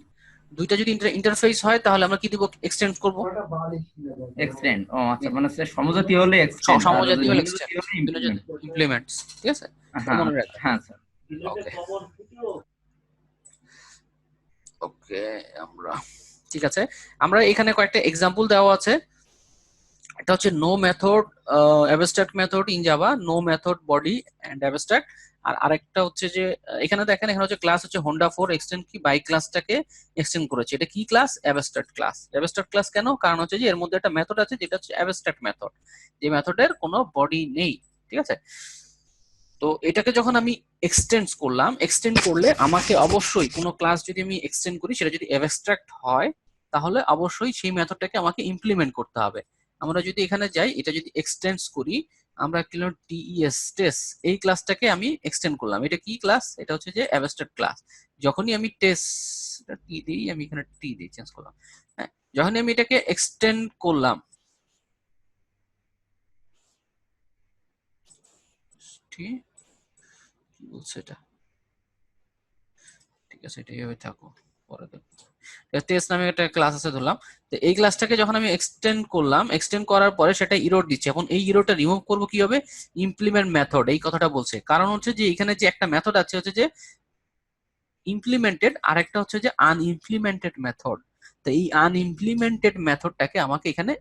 দুইটা যদি ইন্টারফেস হয় তাহলে আমরা কি দিব, এক্সটেন্ড করব, এক্সটেন্ড। ও আচ্ছা, মানে সমজাতি হলে এক্সটেন্ড আর সমজাতি হলে ভিন্নজাতি এক্সটেন্ড, হলে ভিন্নজাতি ইমপ্লিমেন্ট। ইমপ্লিমেন্টস, ঠিক আছে, এটা হ্যাঁ মনে রাখবেন। হ্যাঁ স্যার। ওকে ওকে, আমরা ঠিক আছে, আমরা এখানে কয়েকটা এক্সাম্পল দেওয়া আছে। এটা হচ্ছে no method abstract method in Java, no method body and abstract. আর আরেকটা হচ্ছে যে এখানে দেখেন, এখানে হচ্ছে ক্লাস হচ্ছে হোন্ডা 4 এক্সটেন্ড কি বাই ক্লাসটাকে এক্সটেন্ড করেছে, এটা কি class, abstract class. Abstract class কেন, কারণ হচ্ছে যে এর মধ্যে একটা মেথড আছে যেটা হচ্ছে অ্যাবস্ট্রাক্ট মেথড, যে মেথডের কোনো বডি নেই, ঠিক আছে। তো এটাকে যখন আমি এক্সটেন্ড করলাম, এক্সটেন্ড করলে আমাকে অবশ্যই কোনো ক্লাস যদি আমি এক্সটেন্ড করি সেটা যদি অ্যাবস্ট্রাক্ট হয় তাহলে অবশ্যই সেই মেথডটাকে আমাকে ইমপ্লিমেন্ট করতে হবে। আমরা যদি এখানে যাই, এটা যদি এক্সটেন্ড করি, আমরা ক্লিয়ার টিইএস টেস্ট এই ক্লাসটাকে আমি এক্সটেন্ড করলাম, এটা কি ক্লাস, এটা হচ্ছে যে অ্যাবস্ট্রাক্ট ক্লাস। যখনই আমি টেস্ট টি দিই, আমি এখানে টি দিই, চেঞ্জ করলাম, হ্যাঁ যখনই আমি এটাকে এক্সটেন্ড করলাম, ঠিক কি বলছে এটা, ঠিক আছে এটা এইভাবে থাকো, পরে দেখবো। টেস্ট নামে একটা ক্লাস আছে ধরলাম, তো এই ক্লাসটাকে যখন আমি এক্সটেন্ড করলাম, এক্সটেন্ড করার পরে সেটা ইরোর দিচ্ছে, এখন এই ইরোরটা রিমুভ করবো কি হবে, ইমপ্লিমেন্ট মেথড এই কথাটা বলছে, কারণ হচ্ছে যে এখানে যে একটা মেথড আছে হচ্ছে যে ইমপ্লিমেন্টেড, আর একটা হচ্ছে যে আনইমপ্লিমেন্টেড মেথড, তো এই আনইমপ্লিমেন্টেড মেথডটাকে আমাকে এখানে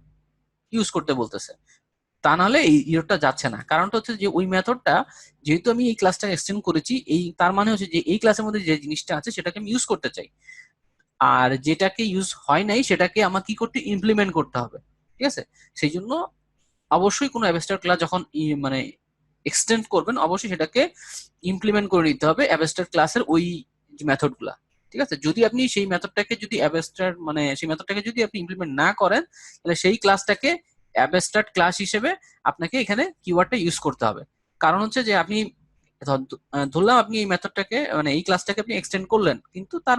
ইউজ করতে বলতেছে, তা নাহলে এই ইরোরটা যাচ্ছে না। কারণটা হচ্ছে যে ওই মেথডটা যেহেতু আমি এই ক্লাসটা এক্সটেন্ড করেছি, এই তার মানে হচ্ছে যে এই ক্লাসের মধ্যে যে জিনিসটা আছে সেটাকে আমি ইউজ করতে চাই, আর যেটাকে ইউজ হয় নাই সেটাকে আমার কি করতে, ইমপ্লিমেন্ট করতে হবে, ঠিক আছে। সেই জন্য অবশ্যই কোনো অ্যাবস্ট্রাক্ট ক্লাস যখন মানে এক্সটেন্ড করবেন অবশ্যই সেটাকে ইমপ্লিমেন্ট করে নিতে হবে অ্যাবস্ট্রাক্ট ক্লাসের ওই মেথড গুলা, ঠিক আছে। যদি আপনি সেই মেথডটাকে যদি অ্যাবস্ট্রাক্ট মানে সেই মেথডটাকে যদি আপনি ইমপ্লিমেন্ট না করেন তাহলে সেই ক্লাসটাকে অ্যাবস্ট্রাক্ট ক্লাস হিসেবে আপনাকে এখানে কিওয়ার্ডটা ইউজ করতে হবে। কারণ হচ্ছে যে আপনি ধরলাম আপনি এই মেথডটাকে মানে এই ক্লাসটাকে আপনি এক্সটেন্ড করলেন কিন্তু তার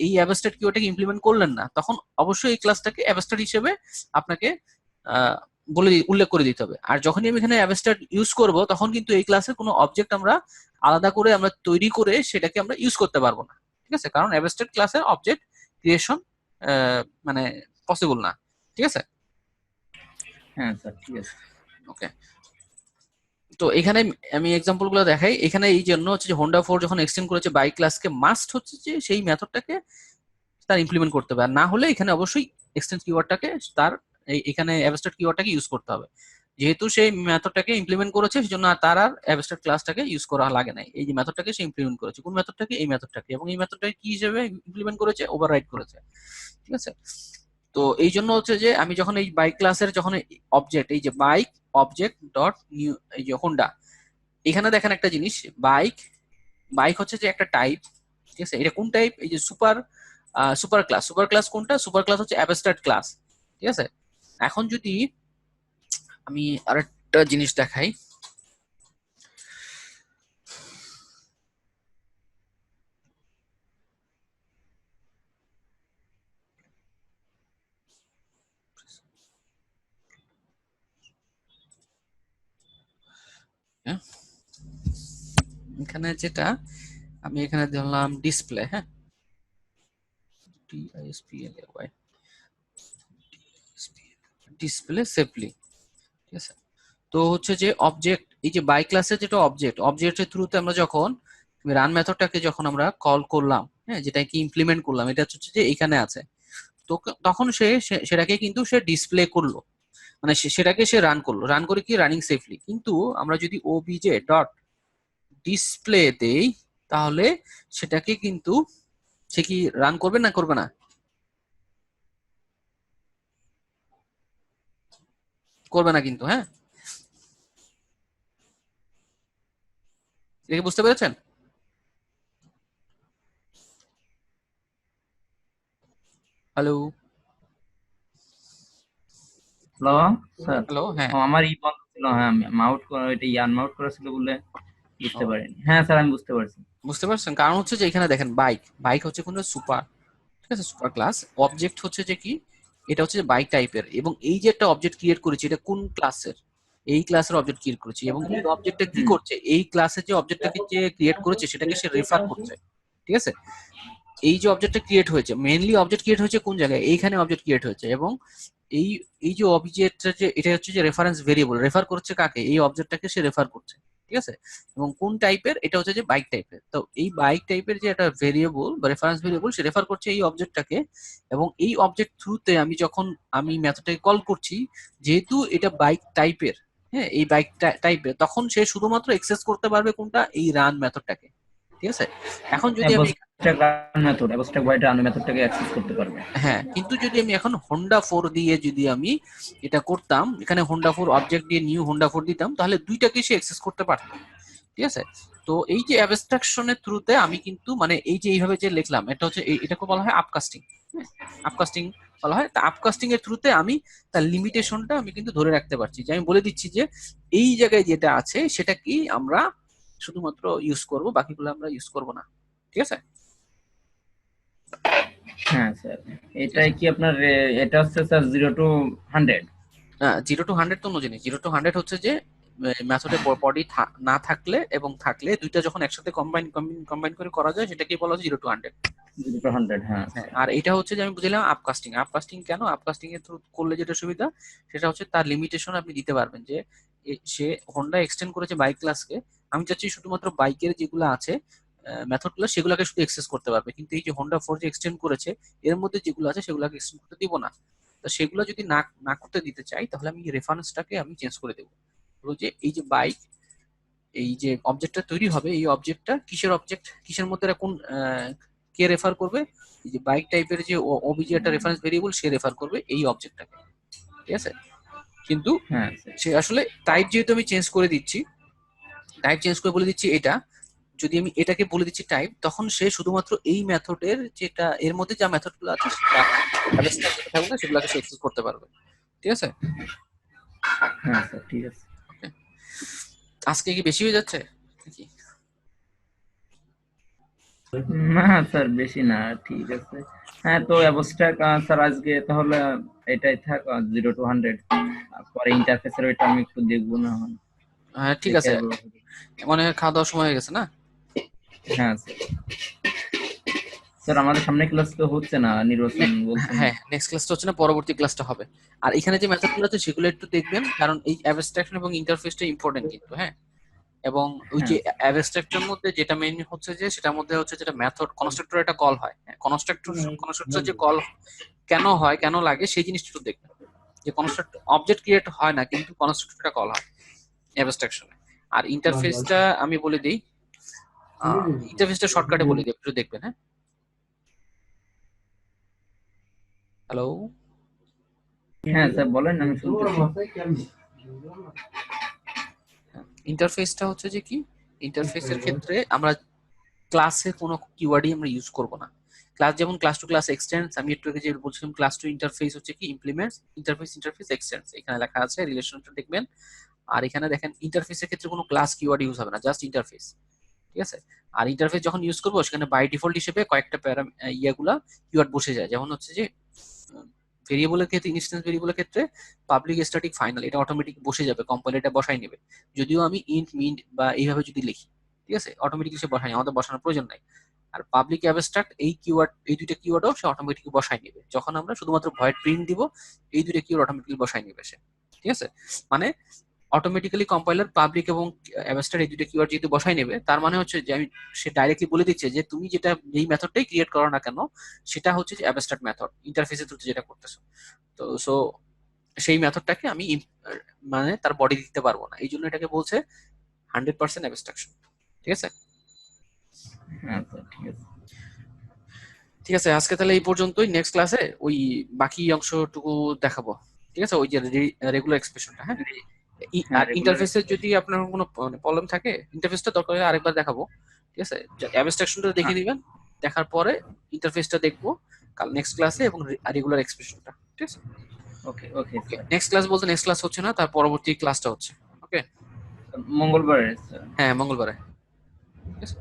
এই অ্যাবস্ট্রাক্ট কিওয়ার্ডটাকে ইমপ্লিমেন্ট করলেন না, তখন অবশ্যই এই ক্লাসটাকে অ্যাবস্ট্রাক্ট হিসেবে আপনাকে উল্লেখ করে দিতে হবে। আর যখনই আমি এখানে অ্যাবস্ট্রাক্ট ইউজ করব তখন কিন্তু এই ক্লাসের কোনো অবজেক্ট আমরা আলাদা করে আমরা তৈরি করে সেটাকে আমরা ইউজ করতে পারবো না, ঠিক আছে, কারণ অ্যাবস্ট্রাক্ট ক্লাসের অবজেক্ট ক্রিয়েশন মানে পসিবল না, ঠিক আছে। হ্যাঁ স্যার, ঠিক আছে। ওকে, তো এখানে আমি এক্সাম্পল গুলো দেখাই। এখানে এই জন্য হচ্ছে যে হোন্ডা 4 যখন এক্সটেন্ড করেছে বাই ক্লাসকে, মাস্ট হচ্ছে যে সেই মেথডটাকে তার ইমপ্লিমেন্ট করতে হবে, আর না হলে এখানে অবশ্যই এক্সটেন্ড কিওয়ার্ডটাকে তার এখানে অ্যাবস্ট্রাক্ট কিওয়ার্ডটাকে ইউজ করতে হবে। যেহেতু সেই মেথডটাকে ইমপ্লিমেন্ট করেছে সেজন্য আর তার আর অ্যাবস্ট্রাক্ট ক্লাসটাকে ইউজ করা লাগে নাই। এই যে মেথডটাকে সে ইমপ্লিমেন্ট করেছে, কোন মেথডটাকে? এই মেথডটাকে। এবং এই মেথডটাকে কি হিসেবে ইমপ্লিমেন্ট করেছে? ওভাররাইড করেছে। ঠিক আছে? তো এই জন্য হচ্ছে যে আমি যখন এই বাইক ক্লাসের যখন অবজেক্ট, এই যে বাইক অবজেক্ট ডট নিউ, এই যে হোন্ডা, এখানে দেখেন একটা জিনিস, বাইক, বাইক হচ্ছে যে একটা টাইপ। ঠিক আছে? এটা কোন টাইপ? এই যে super super class. Super class কোনটা? সুপার ক্লাস হচ্ছে অ্যাবস্ট্রাক্ট ক্লাস। ঠিক আছে? এখন যদি আমি আরেকটা জিনিস দেখাই, হ্যাঁ, এখানে যেটা আমি এখানে দিলাম ডিসপ্লে, হ্যাঁ, DISPLAY, ডিসপ্লে সেফলি। ঠিক আছে? তো হচ্ছে যে অবজেক্ট, এই যে বাই ক্লাসের যেটা অবজেক্ট, অবজেক্টের থ্রুতে আমরা যখন রান মেথডটাকে যখন আমরা কল করলাম, হ্যাঁ, যেটা কি ইমপ্লিমেন্ট করলাম, এটা হচ্ছে যে এখানে আছে। তো তখন সেটাকে কিন্তু সে ডিসপ্লে করলো, মানে সেটাকে সে রান করলো, রান করে কি রানিং সেফলি। কিন্তু আমরা যদি ওবিজে ডট ডিসপ্লে দেই, তাহলে সেটাকে কিন্তু সে কি রান করবে না করবে না? করবে না কিন্তু, হ্যাঁ। এটা কি বুঝতে পেরেছেন? হ্যালো? Hello sir. হ্যালো, হ্যাঁ। আমার বন্ধ ছিল, হ্যাঁ আমি মাউট করা, এটা আনমাউট করা ছিল বলে বুঝতে ও, পারিনি। হ্যাঁ স্যার আমি বুঝতে পারছি। বুঝতে পারছেন? কারণ হচ্ছে যে এখানে দেখেন বাইক, বাইক হচ্ছে কোন সুপার, ঠিক আছে, সুপার ক্লাস। অবজেক্ট হচ্ছে যে কি, এটা হচ্ছে যে বাইক টাইপের। এবং এই যে একটা অবজেক্ট ক্রিয়েট করেছি, এটা কোন ক্লাসের? এই ক্লাসের অবজেক্ট ক্রিয়েট করেছি। এবং এই অবজেক্টটা কি হুম। করছে? এই ক্লাসের যে অবজেক্টটাকে যে ক্রিয়েট করেছে সেটাকে সে রেফার করছে। ঠিক আছে? এই যে অবজেক্টটা ক্রিয়েট হয়েছে, মেইনলি অবজেক্ট ক্রিয়েট হয়েছে কোন জায়গায়? এইখানে অবজেক্ট ক্রিয়েট হয়েছে। এবং এই এই যে অবজেক্টটা, যে এটা হচ্ছে যে রেফারেন্স ভেরিয়েবল, রেফার করছে কাকে? এই অবজেক্টটাকে সে রেফার করছে। ঠিক আছে? এবং কোন টাইপের? এটা হচ্ছে যে বাইক টাইপের। তো এই বাইক টাইপের যে একটা ভেরিয়েবল বা রেফারেন্স ভেরিয়েবল, সে রেফার করছে এই অবজেক্টটাকে। এবং এই অবজেক্ট থ্রুতে আমি যখন আমি মেথডটাকে কল করছি, যেহেতু এটা বাইক টাইপের, হ্যাঁ, এই বাইক টাইপের, তখন সে শুধুমাত্র এক্সেস করতে পারবে কোনটা? এই রান মেথডটাকে। ঠিক আছে? এখন যদি আমি, অ্যাবস্ট্রাক্ট রান মেথড, অ্যাবস্ট্রাক্ট বাইট রান মেথডটাকে অ্যাক্সেস করতে পারবে। হ্যাঁ, কিন্তু যদি আমি এখন হোন্ডা ফোর দিয়ে যদি আমি এটা করতাম, এখানে হোন্ডা ফোর অবজেক্ট দিয়ে নিউ হোন্ডা ফোর দিতাম, তাহলে দুইটাকে সে অ্যাক্সেস করতে পারতো। ঠিক আছে? তো এই যে অ্যাবস্ট্রাকশনের থ্রুতে আমি কিন্তু, মানে এই যে এইভাবে যে লিখলাম, এটা হচ্ছে এটাকে বলা হয় আপকাস্টিং। আপকাস্টিং বলা হয়। তা আপকাস্টিং এর থ্রুতে আমি তার লিমিটেশনটা আমি কিন্তু ধরে রাখতে পারছি, যে আমি বলে দিচ্ছি যে এই জায়গায় যেটা আছে সেটা কি আমরা শুধুমাত্র ইউজ করব, বাকিগুলো আমরা ইউজ করব না। ঠিক আছে? হ্যাঁ স্যার, ঠিক আছে। এটাই কি আপনার এটা হচ্ছে স্যার 0 to 100? 0 to 100 তো অন্য জিনিস। 0 to 100 হচ্ছে যে মেথডে বডি না থাকলে এবং থাকলে, দুইটা যখন একসাথে কম্বাইন কম্বাইন করে করা যায়, সেটাকে বলা হয় 0 to 100। 0 to 100, হ্যাঁ হ্যাঁ, স্যার। আর এটা হচ্ছে যে আমি বুঝলাম আপকাস্টিং। আপকাস্টিং কেন? আপকাস্টিং এর থ্রু করলে যেটা সুবিধা, সেটা হচ্ছে তার লিমিটেশন আপনি দিতে পারবেন। যে সে হোন্ডা এক্সটেন্ড করেছে বাইক ক্লাসকে, আমি চাচ্ছি শুধুমাত্র বাইকের যেগুলো আছে মেথড গুলো, সেগুলোকে শুধু এক্সেস করতে পারবে। কিন্তু এই যে হোন্ডা ফোর যে এক্সটেন্ড করেছে, এর মধ্যে যেগুলো আছে সেগুলোকে এক্সটেন্ড করতে দিব না। তো সেগুলো যদি না না করতে দিতে চাই, তাহলে আমি রেফারেন্সটাকে আমি চেঞ্জ করে দেবো। বলবো যে এই যে বাইক, এই যে অবজেক্টটা তৈরি হবে, এই অবজেক্টটা কিসের অবজেক্ট, কিসের মধ্যে এটা কোন কে রেফার করবে? এই যে বাইক টাইপের যে ওবিজে একটা রেফারেন্স ভেরিয়েবল, সে রেফার করবে এই অবজেক্টটাকে। ঠিক আছে? কিন্তু হ্যাঁ স্যার। সে আসলে টাইপ যেহেতু আমি চেঞ্জ করে দিচ্ছি, টাইপ চেঞ্জ করে বলে দিচ্ছি এটা, যদি আমি এটাকে বলে দিচ্ছি টাইপ, তখন সে শুধুমাত্র এই মেথডের যেটা, এর মধ্যে যা মেথড গুলো আছে সেটা অ্যাবস্ট্রাক্ট যেটা থাকবে না, সেগুলোকে সে এক্সেস করতে পারবে। ঠিক আছে? হ্যাঁ স্যার ঠিক আছে। Okay. আজকে কি বেশি হয়ে যাচ্ছে নাকি? না স্যার বেশি না, ঠিক আছে। হ্যাঁ তো অ্যাবস্ট্রাক্ট স্যার আজকে তাহলে এটাই থাক, 0 to 100। পরে ইন্টারফেসের ওইটা আমি একটু দেখবো না হয়, হ্যাঁ, ঠিক দেখে আছে। আবার। মানে খাওয়া দাওয়ার সময় হয়ে গেছে না? হ্যাঁ স্যার। স্যার আমাদের সামনে ক্লাস তো হচ্ছে না, নির্বাচন বলছেন। হ্যাঁ, নেক্সট ক্লাসটা হচ্ছে না, পরবর্তী ক্লাসটা হবে। আর এখানে যে মেথডগুলো আছে সেগুলো একটু দেখবেন, কারণ এই অ্যাবস্ট্রাকশন এবং ইন্টারফেসটা ইম্পর্টেন্ট কিন্তু, হ্যাঁ। এবং ওই যে হ্যাঁ স্যার। অ্যাবস্ট্রাকশনের মধ্যে যেটা মেইন হচ্ছে যে, সেটার মধ্যে হচ্ছে যেটা মেথড কনস্ট্রাক্টর একটা কল হয়, কনস্ট্রাক্টর কনস্ট্রাক্টর যে কল কেন হয়, কেন লাগে, সেই জিনিসটা একটু দেখবেন। যে কনস্ট্রাক্ট অবজেক্ট ক্রিয়েট হয় না কিন্তু কনস্ট্রাক্টরটা কল হয় অ্যাবস্ট্রাকশনে। আর ইন্টারফেসটা আমি বলে দিই, ইন্টারফেসটা শর্টকাটে বলে দিই, একটু দেখবেন। হ্যাঁ, হ্যালো, হ্যাঁ স্যার বলেন, আমি শুনতেছি। ইন্টারফেসটা হচ্ছে যে কি, ইন্টারফেসের ক্ষেত্রে আমরা ক্লাসে কোনো কিওয়ার্ডই আমরা ইউজ করব না। ক্লাস যেমন ক্লাস টু ক্লাস এক্সটেন্ডস, আমি একটু আগে যে বলছিলাম ক্লাস টু ইন্টারফেস হচ্ছে কি ইমপ্লিমেন্টস, ইন্টারফেস এক্সটেন্ডস, এখানে লেখা আছে রিলেশনটা দেখবেন। আর এখানে দেখেন ইন্টারফেসের ক্ষেত্রে কোনো ক্লাস কিওয়ার্ড ইউজ হবে না, জাস্ট ইন্টারফেস। ঠিক আছে, আর ইন্টারফেস যখন ইউজ করবো সেখানে বাই ডিফল্ট হিসেবে কয়েকটা ইয়াগুলা কিওয়ার্ড বসে যায়, যেমন হচ্ছে যে ভেরিয়েবলের ক্ষেত্রে, ইনস্ট্যান্স ভেরিয়েবলের ক্ষেত্রে পাবলিক স্ট্যাটিক ফাইনাল, এটা অটোমেটিক বসে যাবে, কম্পাইলার এটা বসাই নেবে। যদিও আমি ইন্ট মিন্ট বা এইভাবে যদি লিখি, ঠিক আছে, অটোমেটিক সে বসাই, আমাদের বসানোর প্রয়োজন নাই। আর পাবলিক অ্যাবস্ট্রাক্ট এই কিওয়ার্ড, এই দুইটা কিওয়ার্ডও সে অটোমেটিক বসাই নেবে, যখন আমরা শুধুমাত্র ভয়েড প্রিন্ট দিব এই দুইটা কিওয়ার্ড অটোমেটিক্যালি বসাই নেবে সে। ঠিক আছে, মানে অটোমেটিক্যালি কম্পাইলার পাবলিক এবং অ্যাবস্ট্রাক্ট এই দুটো কিওয়ার্ড যেহেতু বসাই নেবে, তার মানে হচ্ছে যে আমি, সে ডাইরেক্টলি বলে দিচ্ছে যে তুমি যেটা যেই মেথডটাই ক্রিয়েট করো না কেন সেটা হচ্ছে যে অ্যাবস্ট্রাক্ট মেথড, ইন্টারফেসের থ্রুতে যেটা করতেছো। তো সো সেই মেথডটাকে আমি মানে তার বডি দিতে পারবো না, এই জন্য এটাকে বলছে 100% অ্যাবস্ট্রাকশন। ঠিক আছে, হ্যাঁ স্যার ঠিক আছে। ঠিক আছে, আজকে তাহলে এই পর্যন্তই। নেক্সট ক্লাসে ওই বাকি অংশটুকু দেখাবো। ঠিক আছে, ওই যে রেগুলার এক্সপ্রেশনটা। হ্যাঁ, হ্যাঁ আর রেগুলার ইন্টারফেসের যদি আপনার কোনো প্রবলেম থাকে, ইন্টারফেসটা দরকার হলে আরেকবার দেখাবো। ঠিক আছে, অ্যাবস্ট্রাকশনটা দেখে নিবেন, দেখার পরে ইন্টারফেসটা দেখবো কাল নেক্সট ক্লাসে, এবং রেগুলার এক্সপ্রেশনটা। ঠিক আছে, ওকে ওকে ওকে। স্যার। নেক্সট ক্লাস বলতে নেক্সট ক্লাস হচ্ছে না, তার পরবর্তী ক্লাসটা হচ্ছে। ওকে, মঙ্গলবার স্যার। হ্যাঁ মঙ্গলবারে। ঠিক আছে।